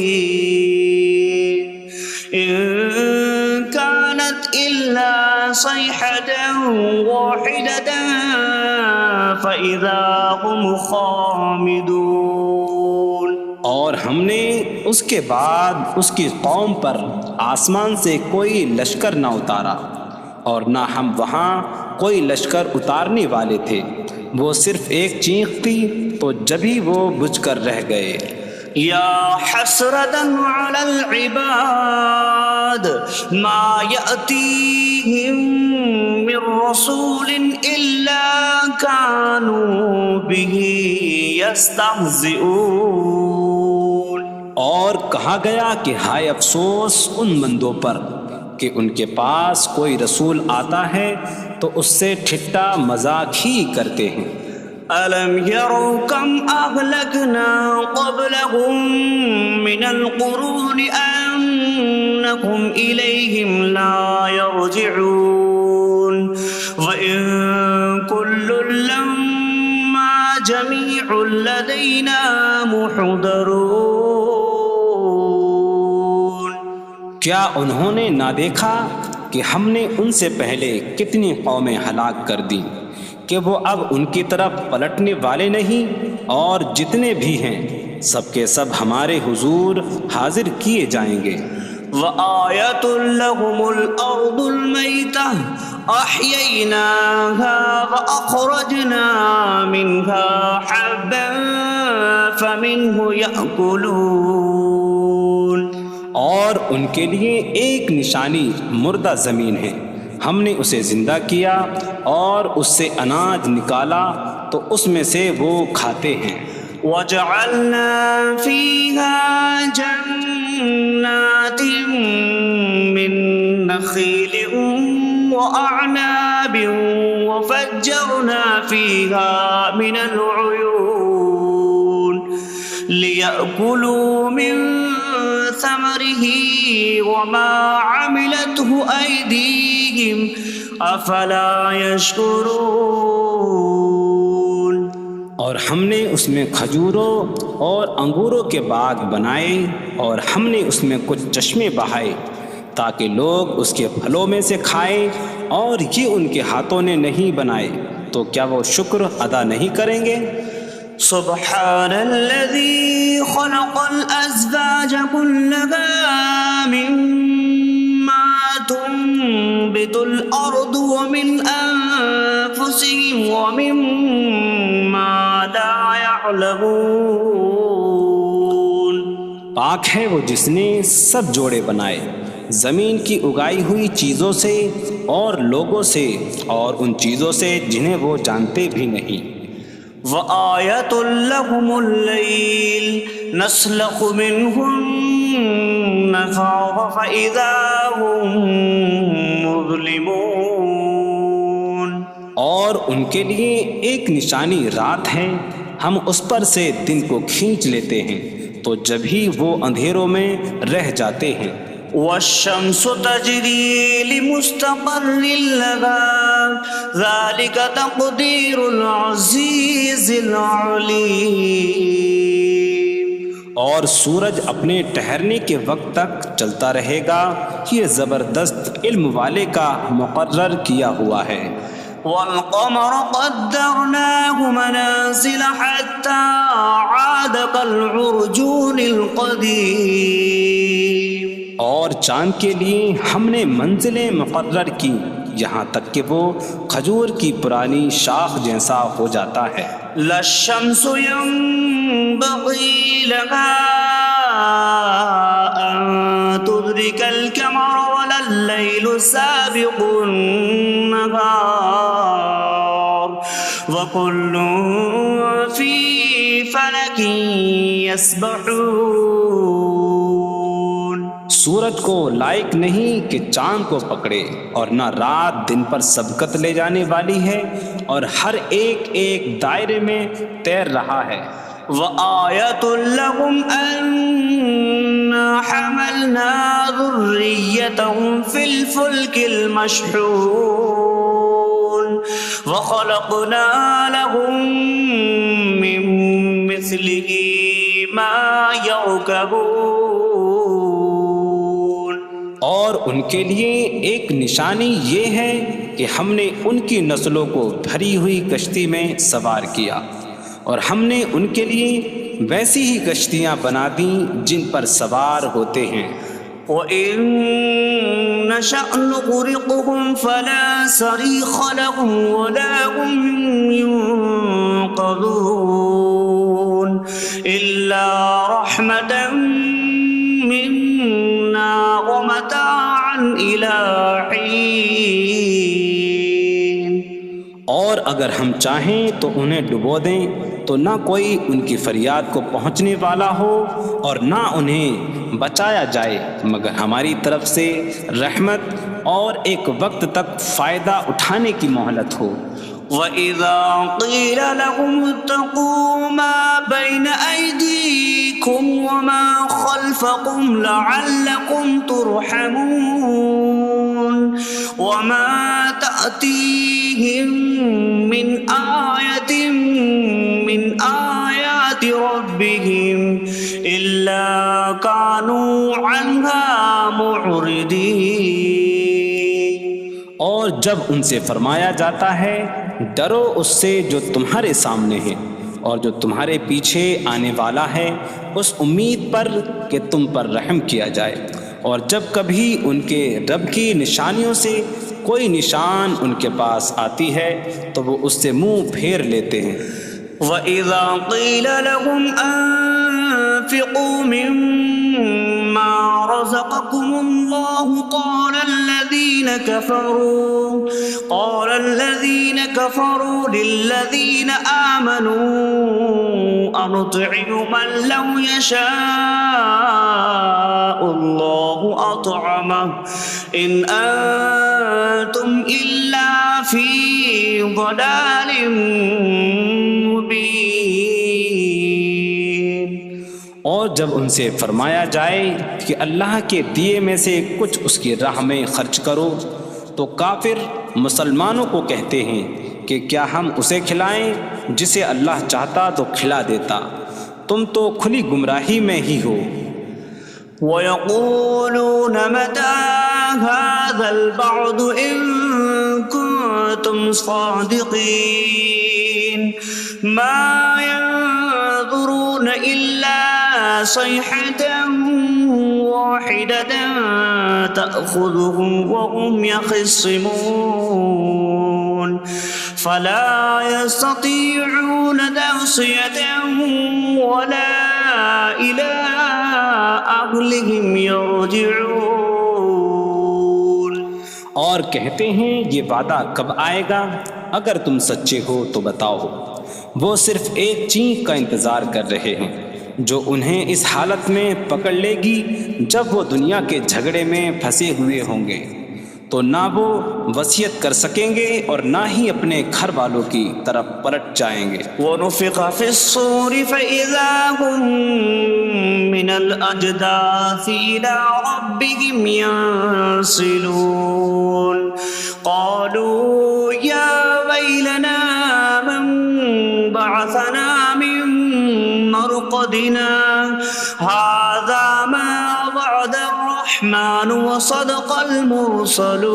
إن كانت إلا صيحة واحدة فإذا هم خامدون۔ اور ہم نے اس کے بعد اس کی قوم پر آسمان سے کوئی لشکر نہ اتارا اور نہ ہم وہاں کوئی لشکر اتارنے والے تھے، وہ صرف ایک چیخ تھی تو جبھی وہ بجھ کر رہ گئے۔ یا حسرتاً علی العباد ما یأتیہم من رسول الا کانوا بہ یستہزئون۔ اور کہا گیا کہ ہائے افسوس ان بندوں پر کہ ان کے پاس کوئی رسول آتا ہے تو اس سے ٹھٹا مذاق ہی کرتے ہیں۔ أَلَمْ يَرَوْا كَمْ أَهْلَكْنَا قَبْلَهُمْ مِنَ الْقُرُونِ أَنَّكُمْ إِلَيْهِمْ لَا يَرْجِعُونَ وَإِن كُلٌّ لَّمَّا جَمِيعٌ لَّدَيْنَا مُحْضَرُونَ۔ کیا انہوں نے نہ دیکھا کہ ہم نے ان سے پہلے کتنی قومیں ہلاک کر دیں کہ وہ اب ان کی طرف پلٹنے والے نہیں، اور جتنے بھی ہیں سب کے سب ہمارے حضور حاضر کیے جائیں گے۔ وَآیَةٌ لَّهُمُ الْأَرْضُ الْمَيْتَةُ أَحْيَيْنَاهَا وَأَخْرَجْنَا مِنْهَا حَبًّا فَمِنْهُ يَأْكُلُونَ۔ اور ان کے لیے ایک نشانی مردہ زمین ہے، ہم نے اسے زندہ کیا اور اس سے اناج نکالا تو اس میں سے وہ کھاتے ہیں۔ وَجَعَلْنَا فِيهَا جَنَّاتٍ مِّن نَّخِيلٍ وَأَعْنَابٍ وَفَجَّرْنَا فِيهَا مِنَ الْعُيُونِ لِيَأْكُلُوا مِن ثَمَرِهِ وَمَا عَمِلَتْهُ أَيْدِيهِمْ أَفَلَا يَشْكُرُونَ۔ اور ہم نے اس میں کھجوروں اور انگوروں کے باغ بنائے اور ہم نے اس میں کچھ چشمے بہائے تاکہ لوگ اس کے پھلوں میں سے کھائیں، اور یہ ان کے ہاتھوں نے نہیں بنائے، تو کیا وہ شکر ادا نہیں کریں گے؟ سبحان الذي خلق الأزواج كلها مما تنبت الأرض ومن أنفسهم ومما لا يعلمون۔ پاک ہے وہ جس نے سب جوڑے بنائے زمین کی اگائی ہوئی چیزوں سے اور لوگوں سے اور ان چیزوں سے جنہیں وہ جانتے بھی نہیں۔ وَآیَةٌ لَّهُمُ اللَّيْلُ نَسْلَخُ مِنْهُ النَّهَارَ فَإِذَا هُم مُظْلِمُونَ۔ اور ان کے لیے ایک نشانی رات ہے، ہم اس پر سے دن کو کھینچ لیتے ہیں تو جب ہی وہ اندھیروں میں رہ جاتے ہیں۔ وَالشَّمْسُ تَجْرِي لِمُسْتَقَرٍّ لَّهَا ذَلِكَ تَقْدِيرُ الْعَزِيزِ الْعَلِيمِ۔ اور سورج اپنے ٹھہرنے کے وقت تک چلتا رہے گا، یہ زبردست علم والے کا مقرر کیا ہوا ہے۔ وَالْقَمَرَ قَدَّرْنَاهُ مَنَازِلَ حَتَّى عَادَ كَالْعُرْجُونِ الْقَدِيمِ۔ اور چاند کے لیے ہم نے منزلیں مقرر کی یہاں تک کہ وہ کھجور کی پرانی شاخ جیسا ہو جاتا ہے۔ لا الشمس ينبغي لها أن تدرك القمر ولا الليل سابق النهار وكل في فلك يسبحون۔ سورج کو لائق نہیں کہ چاند کو پکڑے، اور نہ رات دن پر سبقت لے جانے والی ہے، اور ہر ایک ایک دائرے میں تیر رہا ہے۔ وَآیَةٌ لَّهُمْ أَنَّ حملنا ذريتهم في الفلك المشحون وخلقنا لهم من مثله ما يركبون۔ اور ان کے لیے ایک نشانی یہ ہے کہ ہم نے ان کی نسلوں کو بھری ہوئی کشتی میں سوار کیا، اور ہم نے ان کے لیے ویسی ہی کشتیاں بنا دیں جن پر سوار ہوتے ہیں۔ وَإِن نَّشَأْ نُغْرِقْهُمْ فَلَا صَرِيخَ لَهُمْ وَلَا هُمْ يُنقَذُونَ إِلَّا رَحْمَةً مِّنَّا وَمَتَاعًا إِلَىٰ حِينٍ۔ اور اگر ہم چاہیں تو انہیں ڈبو دیں تو نہ کوئی ان کی فریاد کو پہنچنے والا ہو اور نہ انہیں بچایا جائے مگر ہماری طرف سے رحمت اور ایک وقت تک فائدہ اٹھانے کی مہلت ہو۔ وَإِذَا قِيلَ لَهُمُ اتَّقُوا مَا بَيْنَ أَيْدِيكُمْ وَمَا خَلْفَكُمْ لَعَلَّكُمْ تُرْحَمُونَ وَمَا تَأْتِيهِم مِّنْ آيَةٍ مِّنْ آيَاتِ رَبِّهِمْ إِلَّا كَانُوا عَنْهَا مُعْرِضِينَ۔ اور جب ان سے فرمایا جاتا ہے ڈرو اس سے جو تمہارے سامنے ہے اور جو تمہارے پیچھے آنے والا ہے، اس امید پر کہ تم پر رحم کیا جائے، اور جب کبھی ان کے رب کی نشانیوں سے کوئی نشان ان کے پاس آتی ہے تو وہ اس سے منہ پھیر لیتے ہیں۔ وَإِذَا قِيلَ لَهُمْ أَنفِقُوا مِمَّا رَزَقَكُمُ اللَّهُ قَالَ الَّذِينَ كَفَرُوا لِلَّذِينَ آمَنُوا أَنُطْعِمُ مَن لَّوْ يَشَاءُ اللَّهُ أَطْعَمَهُ إِنْ أَنتُمْ إِلَّا فِي ضَلَالٍ مبین۔ اور جب ان سے فرمایا جائے کہ اللہ کے دیے میں سے کچھ اس کی راہ میں خرچ کرو تو کافر مسلمانوں کو کہتے ہیں کہ کیا ہم اسے کھلائیں جسے اللہ چاہتا تو کھلا دیتا، تم تو کھلی گمراہی میں ہی ہو۔ وَيَقُولُونَ مَتَىٰ هَٰذَا الْوَعْدُ إِن كُنتُمْ صَادِقِينَ مَا يَنظُرُونَ إِلَّا صَيْحَةً وَاحِدَةً تَأْخُذُهُمْ وَهُمْ يَخِصِّمُونَ فَلَا يَسْتَطِيعُونَ تَوْصِيَةً وَلَا إِلَىٰ أَهْلِهِمْ يَرْجِعُونَ۔ اور کہتے ہیں یہ وعدہ کب آئے گا؟ اگر تم سچے ہو تو بتاؤ۔ وہ صرف ایک چینخ کا انتظار کر رہے ہیں جو انہیں اس حالت میں پکڑ لے گی جب وہ دنیا کے جھگڑے میں پھنسے ہوئے ہوں گے، تو نہ وہ وصیت کر سکیں گے اور نہ ہی اپنے گھر والوں کی طرف پلٹ جائیں گے۔ وَنُفِخَ فِي الصُّورِ فَإِذَا هُم مِّنَ الْأَجْدَاثِ إِلَىٰ رَبِّهِمْ يَنسِلُونَ قَالُوا يَا وَيْلَنَا مَن بَعَثَنَا مِن مَّرْقَدِنَا هَٰذَا مَا وَعَدَ الرَّحْمَٰنُ وَصَدَقَ الْمُرْسَلُونَ۔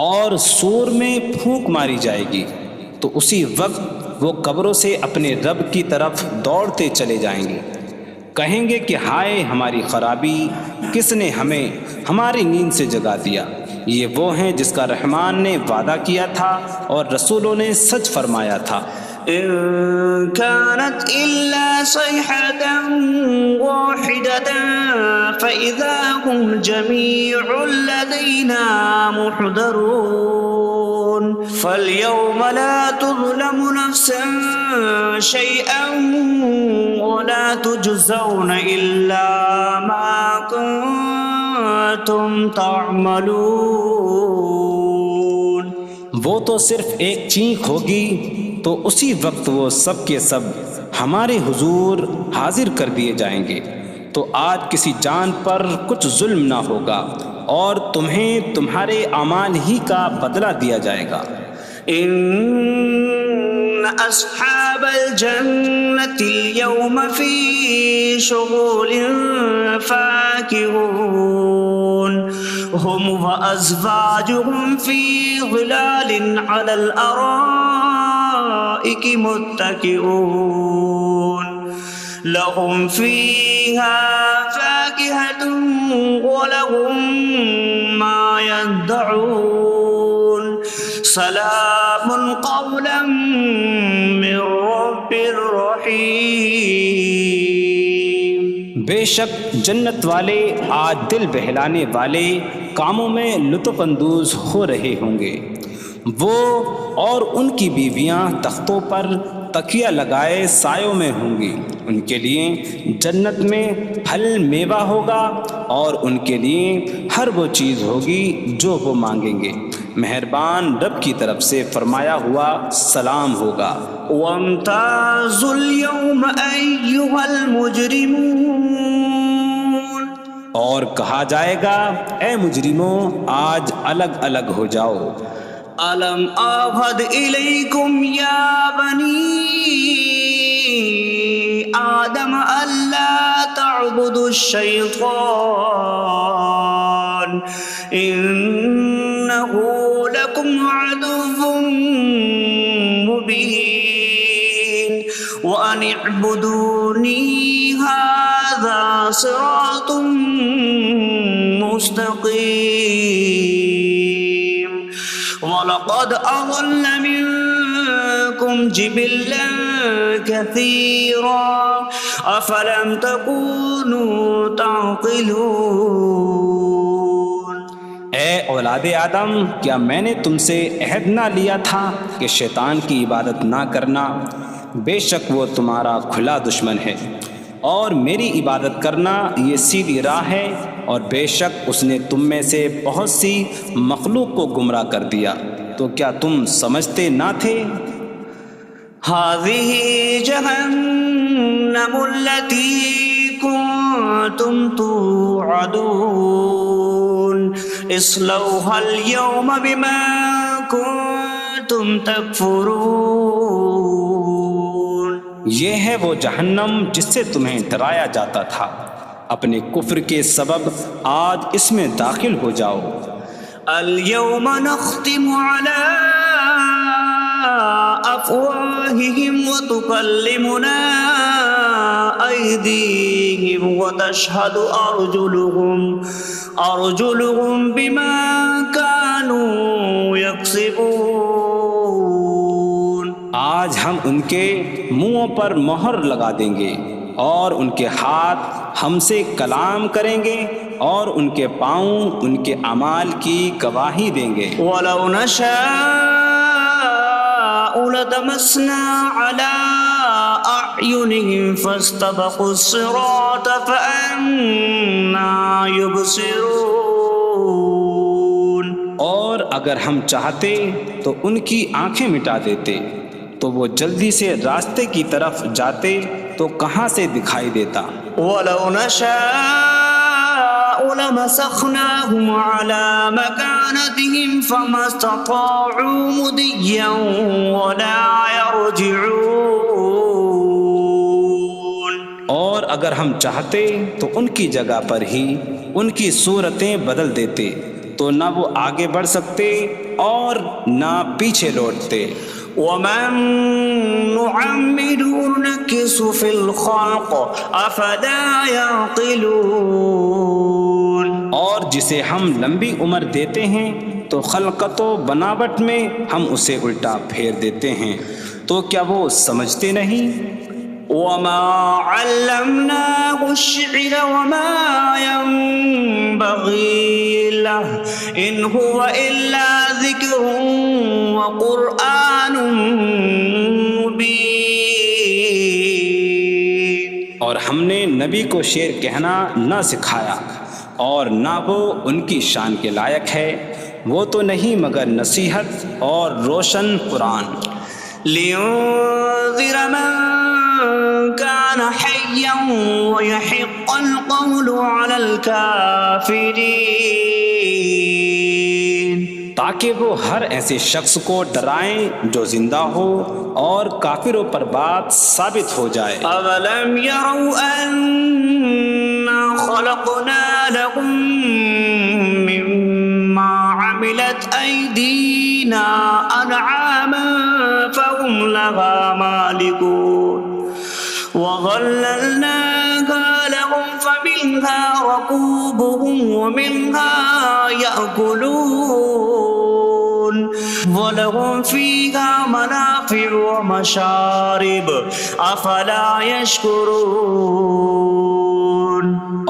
اور سور میں پھونک ماری جائے گی تو اسی وقت وہ قبروں سے اپنے رب کی طرف دوڑتے چلے جائیں گے، کہیں گے کہ ہائے ہماری خرابی، کس نے ہمیں ہماری نیند سے جگا دیا۔ یہ وہ ہیں جس کا رحمان نے وعدہ کیا تھا اور رسولوں نے سچ فرمایا تھا۔ إن كانت إلا صيحة واحدة فإذا هم جميع لدينا محضرون فاليوم لا تظلم نفس شيئا ولا تجزون إلا ما كنتم تعملون۔ وہ تو صرف ایک چینخ ہوگی تو اسی وقت وہ سب کے سب ہمارے حضور حاضر کر دیے جائیں گے۔ تو آج کسی جان پر کچھ ظلم نہ ہوگا اور تمہیں تمہارے اعمال ہی کا بدلہ دیا جائے گا۔ إن أصحاب الجنة اليوم في شغل فاكهون هم وأزواجهم في ظلال على الأرائك متكئون لهم فيها فاكهة ولهم ما يدعون سلام قولا من رب رحیم۔ بے شک جنت والے آج دل بہلانے والے کاموں میں لطف اندوز ہو رہے ہوں گے۔ وہ اور ان کی بیویاں تختوں پر تکیہ لگائے سایوں میں ہوں گی۔ ان کے لیے جنت میں پھل میوہ ہوگا اور ان کے لیے ہر وہ چیز ہوگی جو وہ مانگیں گے۔ مہربان رب کی طرف سے فرمایا ہوا سلام ہوگا۔ وامتازوا اليوم أيها المجرمون، اور کہا جائے گا اے مجرموں آج الگ الگ ہو جاؤ۔ ألم أعهد إليكم يا بني آدم ألا تعبدوا الشيطان إنه لكم عدو مبين وأن اعبدوني هذا صراط مستقيم وَلَقَدْ أَضَلَّ مِنكُمْ جِبِلًّا كَثِيرًا أَفَلَمْ تَكُونُوا تَعْقِلُونَ۔ اے اولاد آدم، کیا میں نے تم سے عہد نہ لیا تھا کہ شیطان کی عبادت نہ کرنا؟ بے شک وہ تمہارا کھلا دشمن ہے، اور میری عبادت کرنا یہ سیدھی راہ ہے، اور بے شک اس نے تم میں سے بہت سی مخلوق کو گمراہ کر دیا، تو کیا تم سمجھتے نہ تھے؟ هذه جهنم التي كنتم توعدون اصلوها اليوم بما كنتم تكفرون۔ یہ ہے وہ جہنم جس سے تمہیں ڈرایا جاتا تھا، اپنے کفر کے سبب آج اس میں داخل ہو جاؤ۔ اليوم نختم على أفواههم وتكلمنا أيديهم وتشهد أرجلهم بما كانوا يكسبون۔ آج ہم ان کے منہوں پر مہر لگا دیں گے، اور ان کے ہاتھ ہم سے کلام کریں گے، اور ان کے پاؤں ان کے اعمال کی گواہی دیں گے۔ وَلَوْ نَشَاءُ لَطَمَسْنَا عَلَىٰ أَعْيُنِهِمْ فَاسْتَبَقُوا الصِّرَاطَ فَأَنَّىٰ يُبْصِرُونَ۔ اور اگر ہم چاہتے تو ان کی آنکھیں مٹا دیتے، تو وہ جلدی سے راستے کی طرف جاتے تو کہاں سے دکھائی دیتا۔ وَلَوْ نَشَاءُ لَمَسَخْنَاهُمْ عَلَىٰ مَكَانَتِهِمْ فَمَا اسْتَطَاعُوا مُضِيًّا وَلَا يَرْجِعُونَ۔ اور اگر ہم چاہتے تو ان کی جگہ پر ہی ان کی صورتیں بدل دیتے، تو نہ وہ آگے بڑھ سکتے اور نہ پیچھے لوٹتے۔ وَمَن نُّعَمِّرْهُ نُنَكِّسْهُ فِي الْخَلْقِ أَفَلَا يَعْقِلُونَ۔ اور جسے ہم لمبی عمر دیتے ہیں تو خلقت و بناوٹ میں ہم اسے الٹا پھیر دیتے ہیں، تو کیا وہ سمجھتے نہیں؟ وَمَا عَلَّمْنَاهُ الشِّعْرَ وَمَا يَنبَغِي لَهُ إِنْ هُوَ إِلَّا ذِكْرٌ وَقُرْآنٌ مُّبِينٌ۔ اور ہم نے نبی کو شعر کہنا نہ سکھایا، اور نہ وہ ان کی شان کے لائق ہے، وہ تو نہیں مگر نصیحت اور روشن قرآن۔ لينذر من كان حيا ويحق القول على الكافرين، تاکہ وہ ہر ایسے شخص کو ڈرائیں جو زندہ ہو اور کافروں پر بات ثابت ہو جائے۔ أولم يروا أنا خلقنا لهم مما عملت أيدينا أنعاما فهم لها مالكون وظللناها لهم فمنها ركوبهم ومنها يأكلون وَلَهُمْ فِيهَا مَنَافِعُ وَمَشَارِبُ أَفَلَا يَشْكُرُونَ۔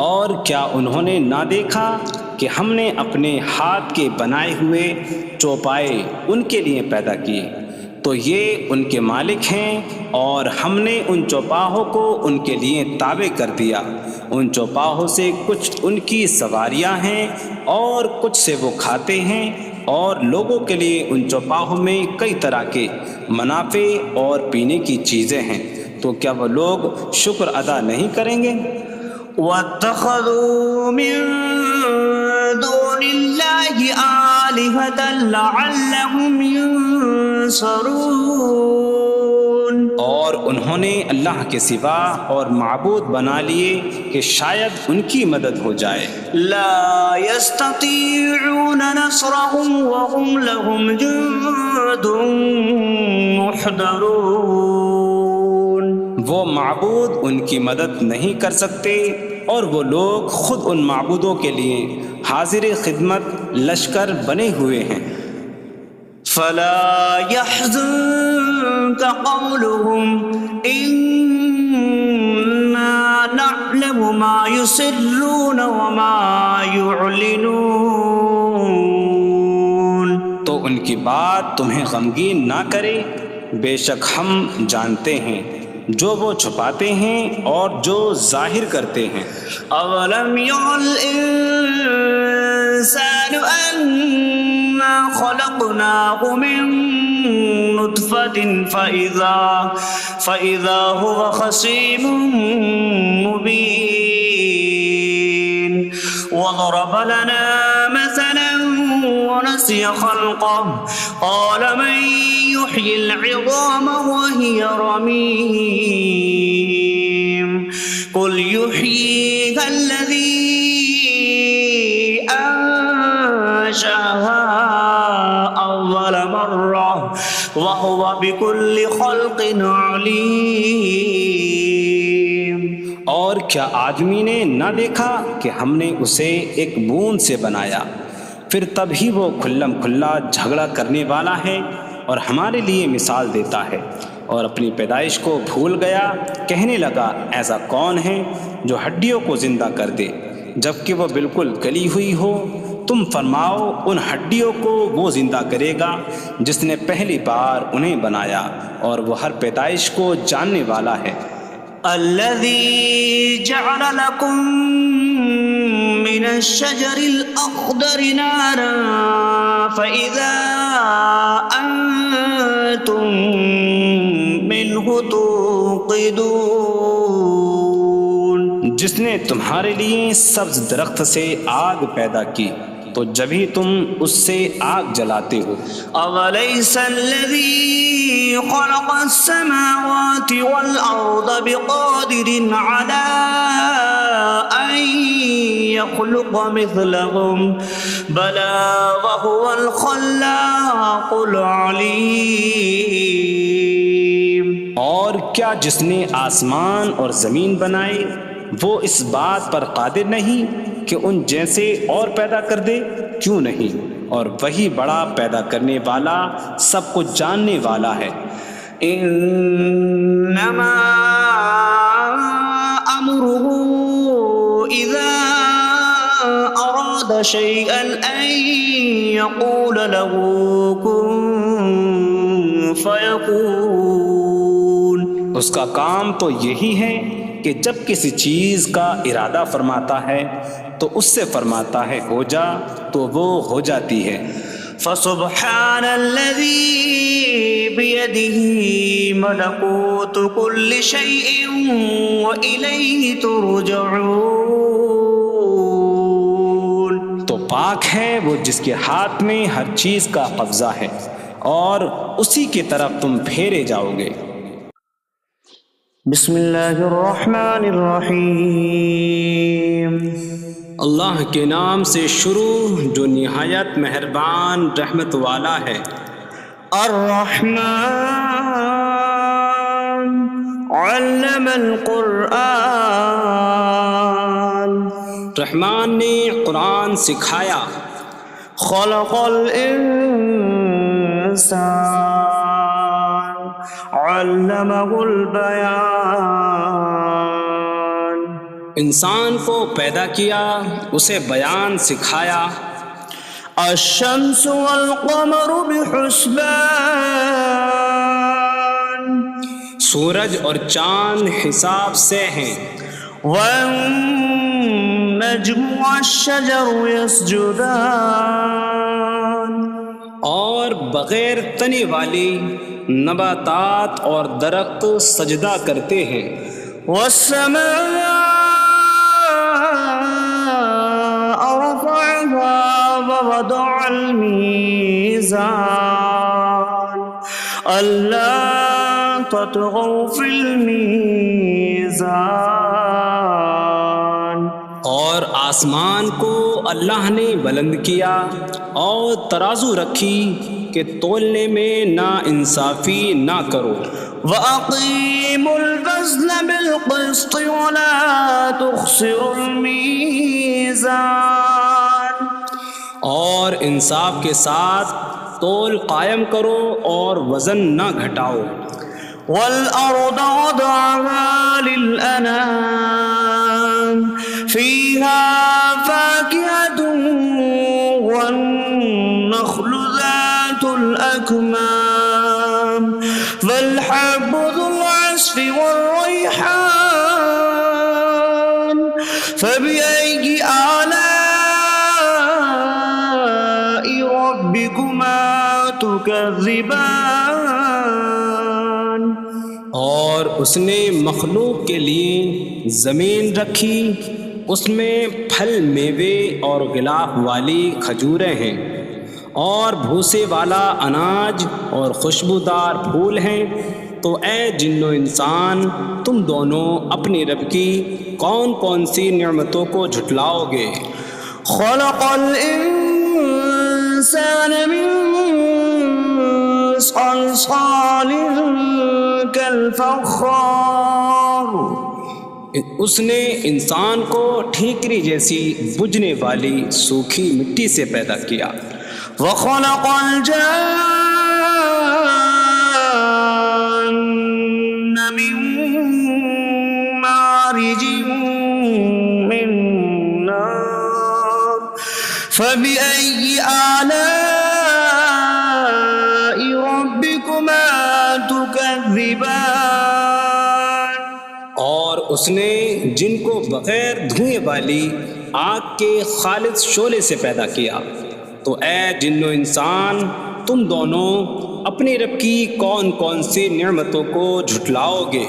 اور کیا انہوں نے نہ دیکھا کہ ہم نے اپنے ہاتھ کے بنائے ہوئے چوپائے ان کے لیے پیدا کیے، تو یہ ان کے مالک ہیں، اور ہم نے ان چوپاہوں کو ان کے لیے تابع کر دیا۔ ان چوپاہوں سے کچھ ان کی سواریاں ہیں اور کچھ سے وہ کھاتے ہیں، اور لوگوں کے لیے ان چوپاہوں میں کئی طرح کے منافع اور پینے کی چیزیں ہیں، تو کیا وہ لوگ شکر ادا نہیں کریں گے؟ وَاتَّخَذُوا مِن دُونِ اللَّهِ آلِهَةً لَعَلَّهُمْ يُنصَرُونَ، اور انہوں نے اللہ کے سوا اور معبود بنا لیے کہ شاید ان کی مدد ہو جائے۔ لا يستطيعون نصرهم وهم لهم جند محضرون، وہ معبود ان کی مدد نہیں کر سکتے، اور وہ لوگ خود ان معبودوں کے لیے حاضر خدمت لشکر بنے ہوئے ہیں۔ فلا يحزنك قولهم إنا نعلم ما يسرون وما يعلنون، تو ان کی بات تمہیں غمگین نہ کرے، بے شک ہم جانتے ہیں جو وہ چھپاتے ہیں اور جو ظاہر کرتے ہیں۔ اولم ير الانسان انا خلقناه من نطفة فإذا هو خصيم مبين وضرب لنا مثلا ونسي خلقه قال من يحيي العظام وهي رميم قل يحييها الذي أنشأها أول مرة وهو بكل خلق عليم۔ اور کیا آدمی نے نہ دیکھا کہ ہم نے اسے ایک بوند سے بنایا، پھر تب ہی وہ کھلم کھلا جھگڑا کرنے والا ہے اور ہمارے لیے مثال دیتا ہے، اور اپنی پیدائش کو بھول گیا، کہنے لگا ایسا کون ہے جو ہڈیوں کو زندہ کر دے جبکہ وہ بالکل گلی ہوئی ہو؟ تم فرماؤ ان ہڈیوں کو وہ زندہ کرے گا جس نے پہلی بار انہیں بنایا، اور وہ ہر پیدائش کو جاننے والا ہے۔ الذي جعل لكم من الشجر الأخضر نارا فإذا أنتم منه توقدون، جس نے تمہارے لیے سبز درخت سے آگ پیدا کی تو جبھی تم اس سے آگ جلاتے ہو۔ أوليس الذي خلق السماوات والأرض بقادر على أن يخلق مثلهم بلى وهو الخلاق العليم۔ اور کیا جس نے آسمان اور زمین بنائے وہ اس بات پر قادر نہیں کہ ان جیسے اور پیدا کر دے؟ کیوں نہیں، اور وہی بڑا پیدا کرنے والا سب کچھ جاننے والا ہے۔ انما امره اذا اراد شيئا ان يقول له كن فيكون، اس کا کام تو یہی ہے کہ جب کسی چیز کا ارادہ فرماتا ہے تو اس سے فرماتا ہے ہو جا، تو وہ ہو جاتی ہے۔ فسبحان الذي بيده ملكوت كل شيء وإليه ترجعون. تو پاک ہے وہ جس کے ہاتھ میں ہر چیز کا قبضہ ہے اور اسی کی طرف تم پھیرے جاؤ گے. بسم اللہ الرحمن الرحیم. اللہ کے نام سے شروع جو نہایت مہربان رحمت والا ہے. الرحمن علم القرآن. رحمان نے قرآن سکھایا. خلق الانسان علمہ البیان. انسان کو پیدا کیا اسے بیان سکھایا. الشمس والقمر بحسبان. سورج اور چاند حساب سے ہیں. والنجم والشجر يسجدان. اور بغیر تنے والی نباتات اور درخت سجدہ کرتے ہیں. والسماء رفعها ووضع الميزان ألا تطغوا في الميزان. اور آسمان کو اللہ نے بلند کیا اور ترازو رکھی کہ تولنے میں نا انصافی نہ کرو. وَأَقِيمُوا الْوَزْنَ بِالْقِسْطِ وَلَا تُخْسِرُوا الْمِيزَانَ. اور انصاف کے ساتھ تول قائم کرو اور وزن نہ گھٹاؤ. وَالْأَرْضَ وَضَعَهَا لِلْأَنَامِ فِيهَا فَاكِهَةٌ وَالنَّخْلُ ذَاتُ الْأَكْمَامِ وَالْحَبُّ ذُو الْعَصْفِ وَالرَّيْحَانُ فَبِأَيِّ آلَاءِ رَبِّكُمَا تُكَذِّبَانِ. اور اس نے مخلوق کے لیے زمین رکھی، اس میں پھل میوے اور غلاف والی کھجوریں ہیں اور بھوسے والا اناج اور خوشبودار پھول ہیں. تو اے جن و انسان تم دونوں اپنی رب کی کون کون سی نعمتوں کو جھٹلاؤ گے. خلق الانسان من صلصال کالفخار. اس نے انسان کو ٹھیکری جیسی بجھنے والی سوکھی مٹی سے پیدا کیا. وخلق الجان من مارج من نار فبأي آلاء ربكما تكذبان. اور اس نے جن کو بغیر دھوئیں والی آگ کے خالص شعلے سے پیدا کیا. تو اے جن و انسان تم دونوں اپنی رب کی کون کون سی نعمتوں کو جھٹلاؤ گے.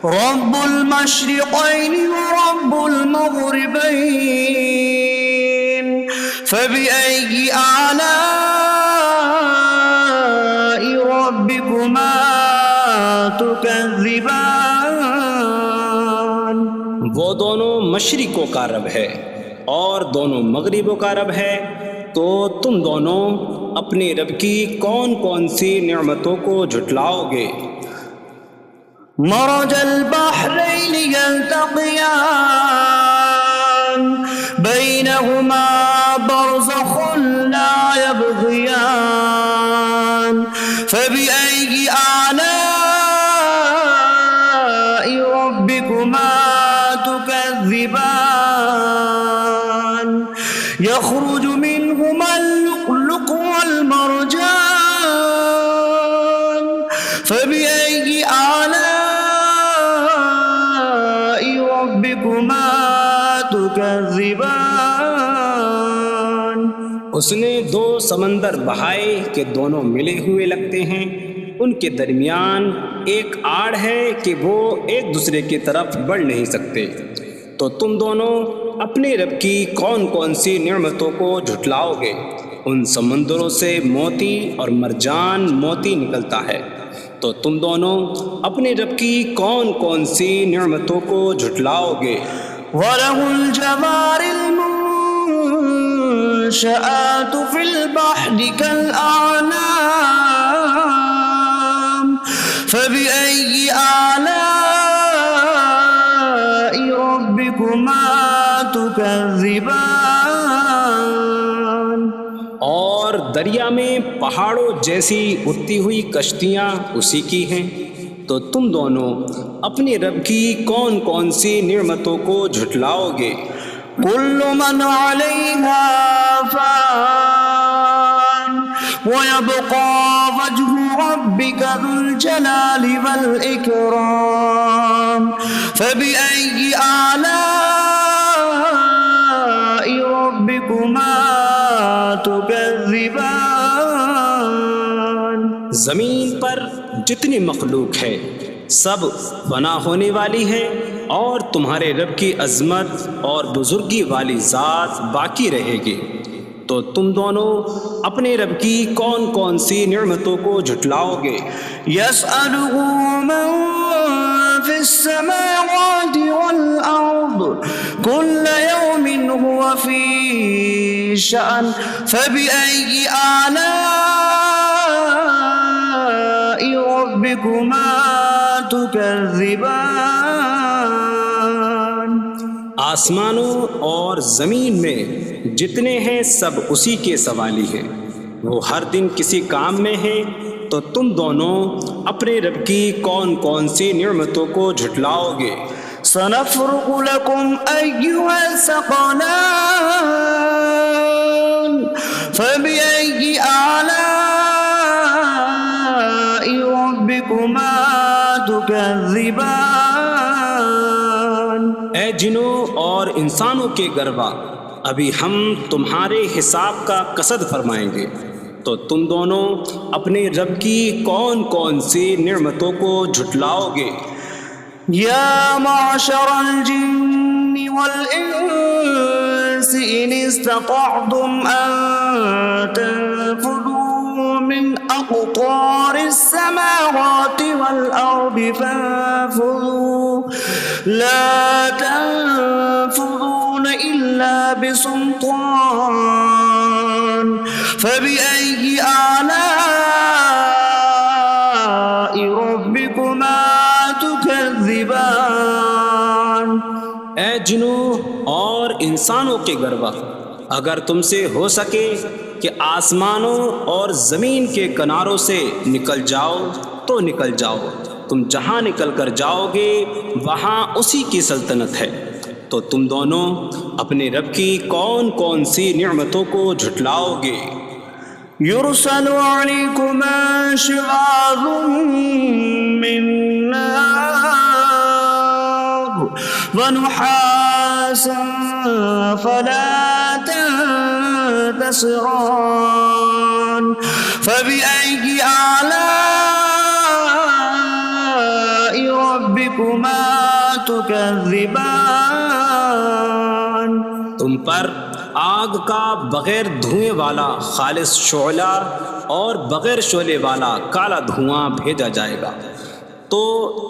رب المشرقین ورب المغربین فبأي آلاء ربكما تكذبان. وہ دونوں مشرقوں کا رب ہے اور دونوں مغربوں کا رب ہے. تو تم دونوں اپنی رب کی کون کون سی نعمتوں کو جھٹلاؤ گے. مرج البحرین یلتقیان بینہما برزخ لا یبغیان فبأي آلاء ربكما تكذبان. يخرج منهما اللؤلؤ والمرجان فبأي آلاء ربكما تكذبان. اس نے دو سمندر بہائے کہ دونوں ملے ہوئے لگتے ہیں، ان کے درمیان ایک آڑ ہے کہ وہ ایک دوسرے کی طرف بڑھ نہیں سکتے، تو تم دونوں اپنے رب کی کون کون سی نعمتوں کو جھٹلاؤ گے؟ ان سمندروں سے موتی اور مرجان موتی نکلتا ہے، تو تم دونوں اپنے رب کی کون کون سی نعمتوں کو جھٹلاؤ گے؟ وَلَهُ الْجَوَارِ الْمُنشَآتُ فِي الْبَحْرِ كَالْأَعْلَامِ فَبِأَيِّ آلَاءِ رَبِّكُمَا تُكَذِّبَانِ؟ اور دریا میں پہاڑوں جیسی اڑتی ہوئی کشتیاں اسی کی ہیں، تو تم دونوں اپنے رب کی کون کون سی نعمتوں کو جھٹلاؤ گے؟ كُلُّ مَنْ عَلَيْهَا فَانٍ وَيَبْقَى وَجْهُ رَبِّكَ ذُو الْجَلَالِ وَالْإِكْرَامِ فَبِأَيِّ آلَاءِ رَبِّكُمَا تُكَذِّبَانِ؟ زمین پر جتنی مخلوق ہے سب فنا ہونے والی ہے، اور تمہارے رب کی عظمت اور بزرگی والی ذات باقی رہے گی، تو تم دونوں اپنے رب کی کون کون سی نعمتوں کو جھٹلاؤ گے؟ يَسْأَلُهُ مَن فِي السَّمَاوَاتِ وَالْأَرْضِ كُلَّ يَوْمٍ هُوَ فِي شَأْنٍ فَبِأَيِّ آلَاءِ رَبِّكُمَا تُكَذِّبَانِ؟ آسمانوں اور زمین میں جتنے ہیں سب اسی کے سوالی ہیں، وہ ہر دن کسی کام میں ہیں، تو تم دونوں اپنے رب کی کون کون سی نعمتوں کو جھٹلاؤ گے؟ سَنَفْرُغُ لَكُمْ أَيُّهَ الثَّقَلَانِ فَبِأَيِّ آلَاءِ رَبِّكُمَا تُكَذِّبَانِ؟ اے جنوں اور انسانوں کے گروہ، ابھی ہم تمہارے حساب کا قصد فرمائیں گے، تو تم دونوں اپنے رب کی کون کون سی نعمتوں کو جھٹلاؤ گے؟ يَا مَعْشَرَ الْجِنِّ وَالْإِنسِ إِنِ اسْتَطَعْتُمْ أَن تَنفُذُوا مِنْ أَقْطَارِ السَّمَاوَاتِ وَالْأَرْضِ فَانفُذُوا لَا تَنفُذُونَ إِلَّا بِسُلْطَانٍ فَبِأَيِّ آلَاءِ رَبِّكُمَا تُكَذِّبَانِ؟ اے جنوں اور انسانوں کے گروہ، اگر تم سے ہو سکے کہ آسمانوں اور زمین کے کناروں سے نکل جاؤ تو نکل جاؤ، تم جہاں نکل کر جاؤ گے وہاں اسی کی سلطنت ہے، تو تم دونوں اپنے رب کی کون کون سی نعمتوں کو جھٹلاؤ گے؟ يُرْسَلُ عَلَيْكُمَا شِوَاظٌ مِّن نَّارٍ وَنُحَاسٌ فَلَا تَنتَصِرَانِ فَبِأَيِّ آلَاءِ رَبِّكُمَا تُكَذِّبَانِ؟ تم پر آگ کا بغیر دھوئیں والا خالص شعلہ اور بغیر شعلے والا کالا دھواں بھیجا جائے گا، تو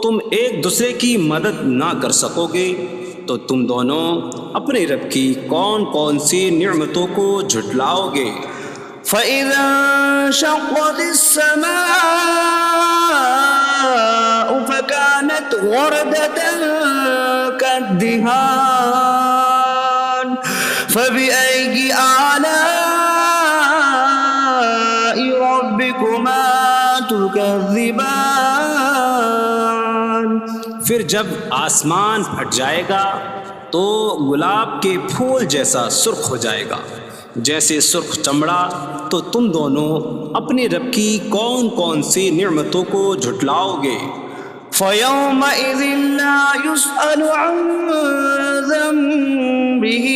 تم ایک دوسرے کی مدد نہ کر سکو گے، تو تم دونوں اپنے رب کی کون کون سی نعمتوں کو جھٹلاؤ گے؟ فَإِذَا انشَقَّتِ السَّمَاءُ فَكَانَتْ وَرْدَةً كَالدِّهَانِ فَبِأَيِّ آلَاءِ رَبِّكُمَا تُكَذِّبَانِ؟ پھر جب آسمان پھٹ جائے گا تو گلاب کے پھول جیسا سرخ ہو جائے گا، جیسے سرخ چمڑا، تو تم دونوں اپنے رب کی کون کون سی نعمتوں کو جھٹلاؤ گے؟ فَيَوْمَئِذٍ لَا يُسْأَلُ عَن ذَنبِهِ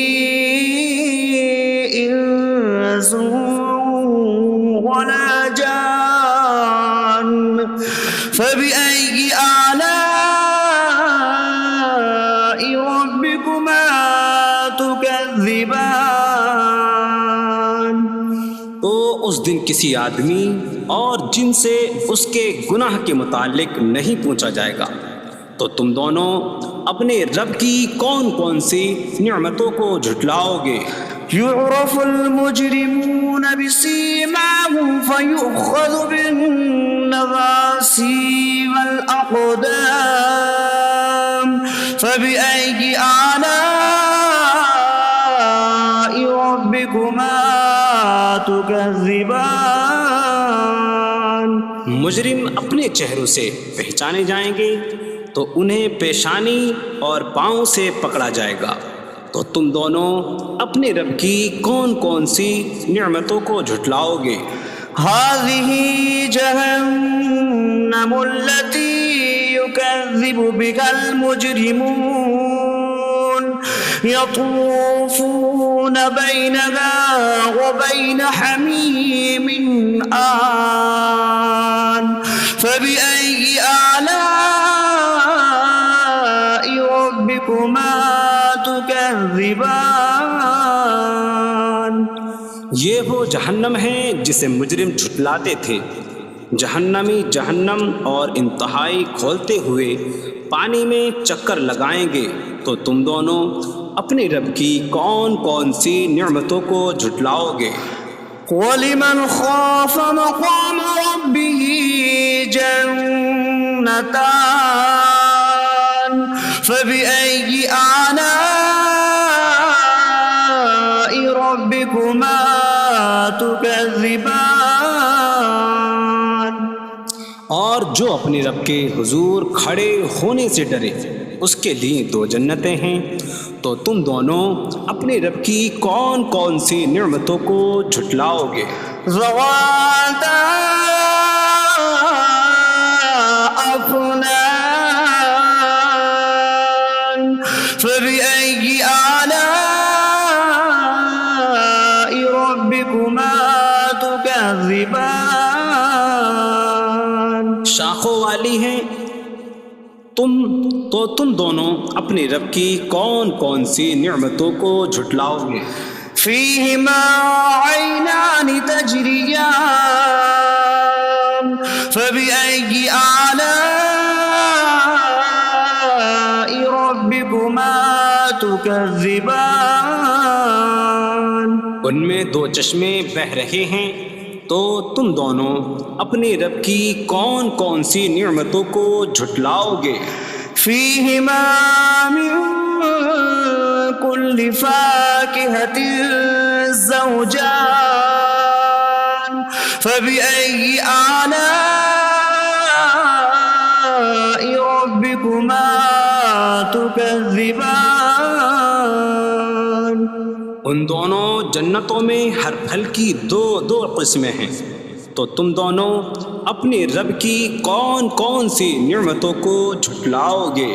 إنس ولا جان فبأي آلاء ربكما تكذبان. تو اس دن کسی آدمی اور جن سے اس کے گناہ کے متعلق نہیں پوچھا جائے گا. تو تم دونوں اپنے رب کی کون کون سی نعمتوں کو جھٹلاؤ گے؟ يعرف المجرمون بسيماهم فيؤخذ بالنواصي والأقدام فبأي آلاء ربكما تكذبان. مجرم اپنے چہروں سے پہچانے جائیں گے تو انہیں پیشانی اور پاؤں سے پکڑا جائے گا. تو تم دونوں اپنے رب کی کون کون سی نعمتوں کو جھٹلاؤ گے؟ هذه جهنم التي يكذب بها المجرمون يطوفون بينها وبين حميم آن فبأي آلاء ربكما تكذبان. یہ وہ جہنم ہے جسے مجرم جھٹلاتے تھے. جہنمی جہنم اور انتہائی کھولتے ہوئے پانی میں چکر لگائیں گے. تو تم دونوں اپنے رب کی کون کون سی نعمتوں کو جھٹلاؤ گے؟ وَلِمَنْ خَافَ مَقَامَ رَبِّهِ جَنَّتَانِ فَبِأَيِّ آلَاءِ رَبِّكُمَا تُكَذِّبَانِ. اور جو اپنے رب کے حضور کھڑے ہونے سے ڈرے اس کے لیے دو جنتیں ہیں. تو تم دونوں اپنے رب کی کون کون سی نعمتوں کو جھٹلاؤ گے؟ ذواتا أفنان فبأي آلاء ربكما تكذبان. شاخوں والی ہیں. تم دونوں اپنے رب کی کون کون سی نعمتوں کو جھٹلاؤ گے؟ فيهما عينان تجريان فبأي آلاء ربكما تكذبان. ان میں دو چشمے بہہ رہے ہیں. تو تم دونوں اپنے رب کی کون کون سی نعمتوں کو جھٹلاؤ گے؟ فيهما من كل فاكهة زوجان فبأي آلاء ربكما تكذبان. ان دونوں جنتوں میں ہر پھل کی دو قسمیں ہیں. تو تم دونوں اپنے رب کی کون کون سی نعمتوں کو جھٹلاؤ گے؟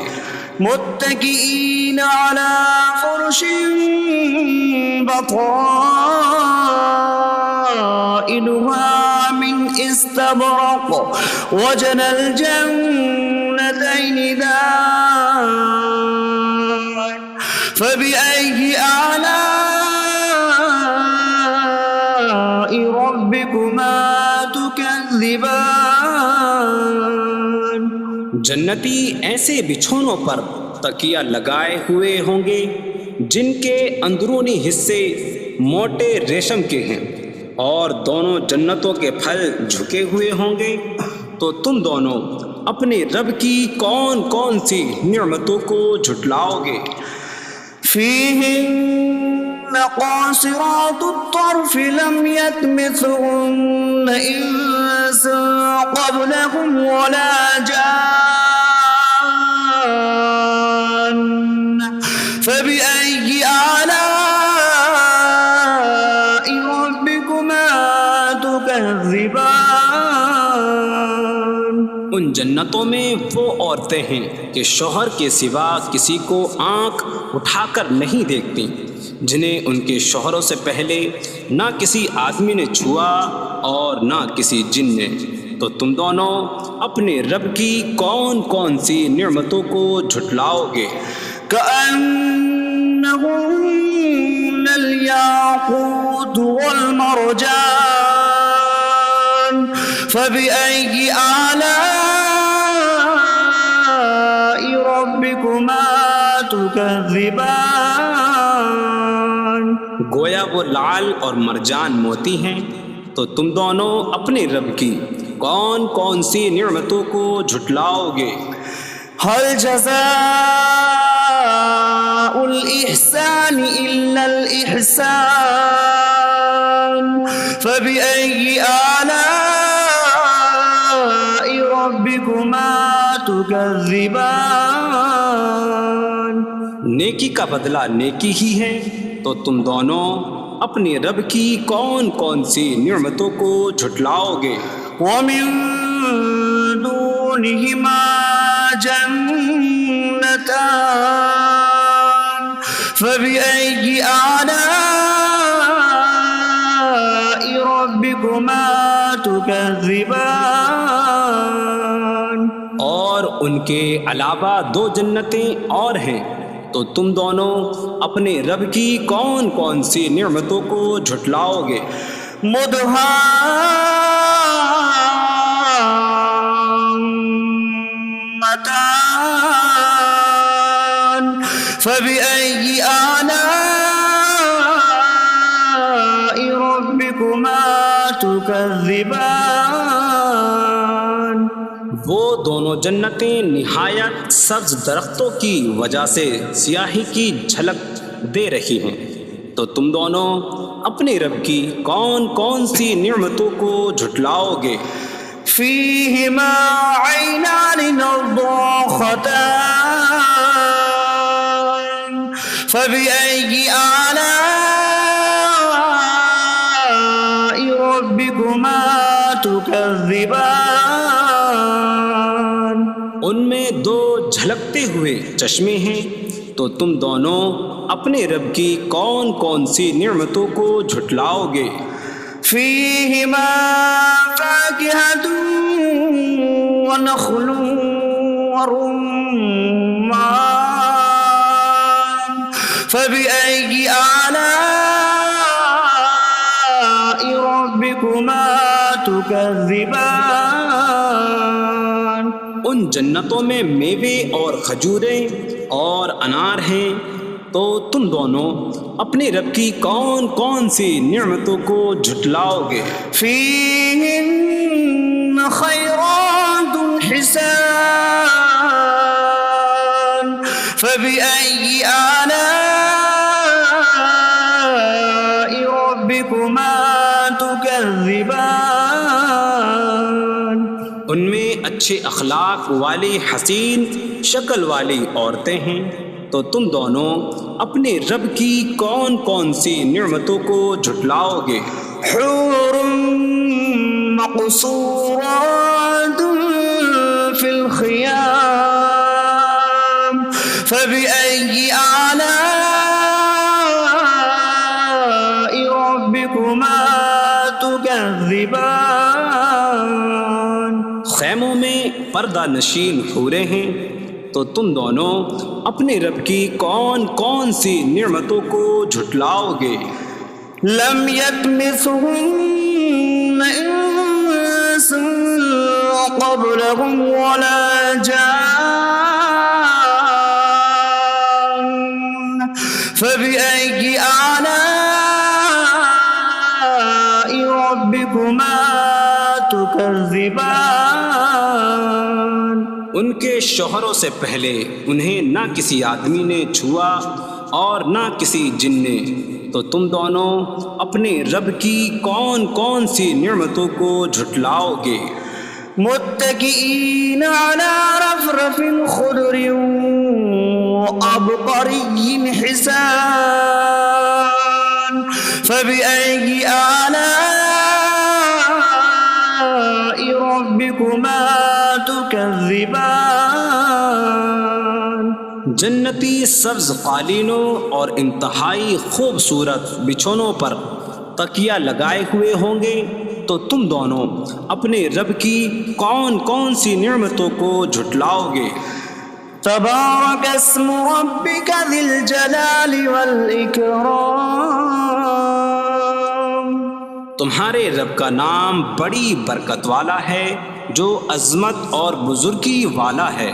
متكئين على فرش بطائنها من استبرق وجنى الجنتين دان فبأي آلاء ربكما تكذبان. جنتی ایسے بچھونوں پر تکیہ لگائے ہوئے ہوں گے جن کے اندرونی حصے موٹے ریشم کے ہیں اور دونوں جنتوں کے پھل جھکے ہوئے ہوں گے. تو تم دونوں اپنے رب کی کون کون سی نعمتوں کو جھٹلاؤ گے؟ فيهن قاصرات الطرف لم يطمثهن إنس قبلهم ولا جان فبأي آلاء ربكما تكذبان. ان جنتوں میں وہ عورتیں ہیں کہ شوہر کے سوا کسی کو آنکھ اٹھا کر نہیں دیکھتی، جنہیں ان کے شوہروں سے پہلے نہ کسی آدمی نے چھوا اور نہ کسی جن نے۔ تو تم دونوں اپنے رب کی کون کون سی نعمتوں کو جھٹلاؤ گے؟ كأنهن الياقوت والمرجان فبأي آلاء ربكما تكذبان۔ گویا وہ لعل اور مرجان موتی ہیں، تو تم دونوں اپنے رب کی کون کون سی نعمتوں کو جھٹلاؤ گے؟ هل جزاء الإحسان إلا الإحسان فبأي آلاء ربكما تكذبان۔ نیکی کا بدلہ نیکی ہی ہے، تو تم دونوں اپنے رب کی کون کون سی نعمتوں کو جھٹلاؤ گے؟ ومن دونهما جنتان فبأي آلاء ربكما تكذبان۔ اور ان کے علاوہ دو جنتیں اور ہیں، تو تم دونوں اپنے رب کی کون کون سی نعمتوں کو جھٹلاؤ گے؟ مدهامتان فبأي آلاء ربكما تكذبان۔ وہ دونوں جنتیں نہایت سبز درختوں کی وجہ سے سیاہی کی جھلک دے رہی ہیں، تو تم دونوں اپنے رب کی کون کون سی نعمتوں کو جھٹلاؤ گے؟ فيهما عينان نضاختان فبأي آلاء ربكما تكذبان۔ ان میں دو جھلکتے ہوئے چشمے ہیں، تو تم دونوں اپنے رب کی کون کون سی نعمتوں کو جھٹلاؤ گے؟ فيهما فاكهة ونخل ورمان فبأي آلاء ربكما تكذبان۔ ان جنتوں میں میوے اور کھجوریں اور انار ہیں، تو تم دونوں اپنے رب کی کون کون سی نعمتوں کو جھٹلاؤ گے؟ فيهن خيرات حسان فبأي آلاء ربكما تكذبان۔ ان میں اچھے اخلاق والی حسین شکل والی عورتیں ہیں، تو تم دونوں اپنے رب کی کون کون سی نعمتوں کو جھٹلاؤ گے؟ حور مقصورات في الخيام فبأي آلاء ربكما تكذبان۔ خیموں میں پردہ نشین حوریں ہیں، تو تم دونوں اپنے رب کی کون کون سی نعمتوں کو جھٹلاؤ گے؟ لم يطمثهن انس قبلهم ولا جان فبأي آلاء ربكما تكذبان۔ ان کے شوہروں سے پہلے انہیں نہ کسی آدمی نے چھوا اور نہ کسی جن نے، تو تم دونوں اپنے رب کی کون کون سی نعمتوں کو جھٹلاؤ گے؟ متكئين على رفرف خضر وعبقري حسان فبأي آلاء ربكما تكذبان۔ تكذبان جنتی سبز قالینوں اور انتہائی خوبصورت بچھونوں پر تکیہ لگائے ہوئے ہوں گے، تو تم دونوں اپنے رب کی کون کون سی نعمتوں کو جھٹلاؤ گے؟ تبارك اسم ربك ذي الجلال والإكرام تمہارے رب کا نام بڑی برکت والا ہے، جو عظمت اور بزرگی والا ہے۔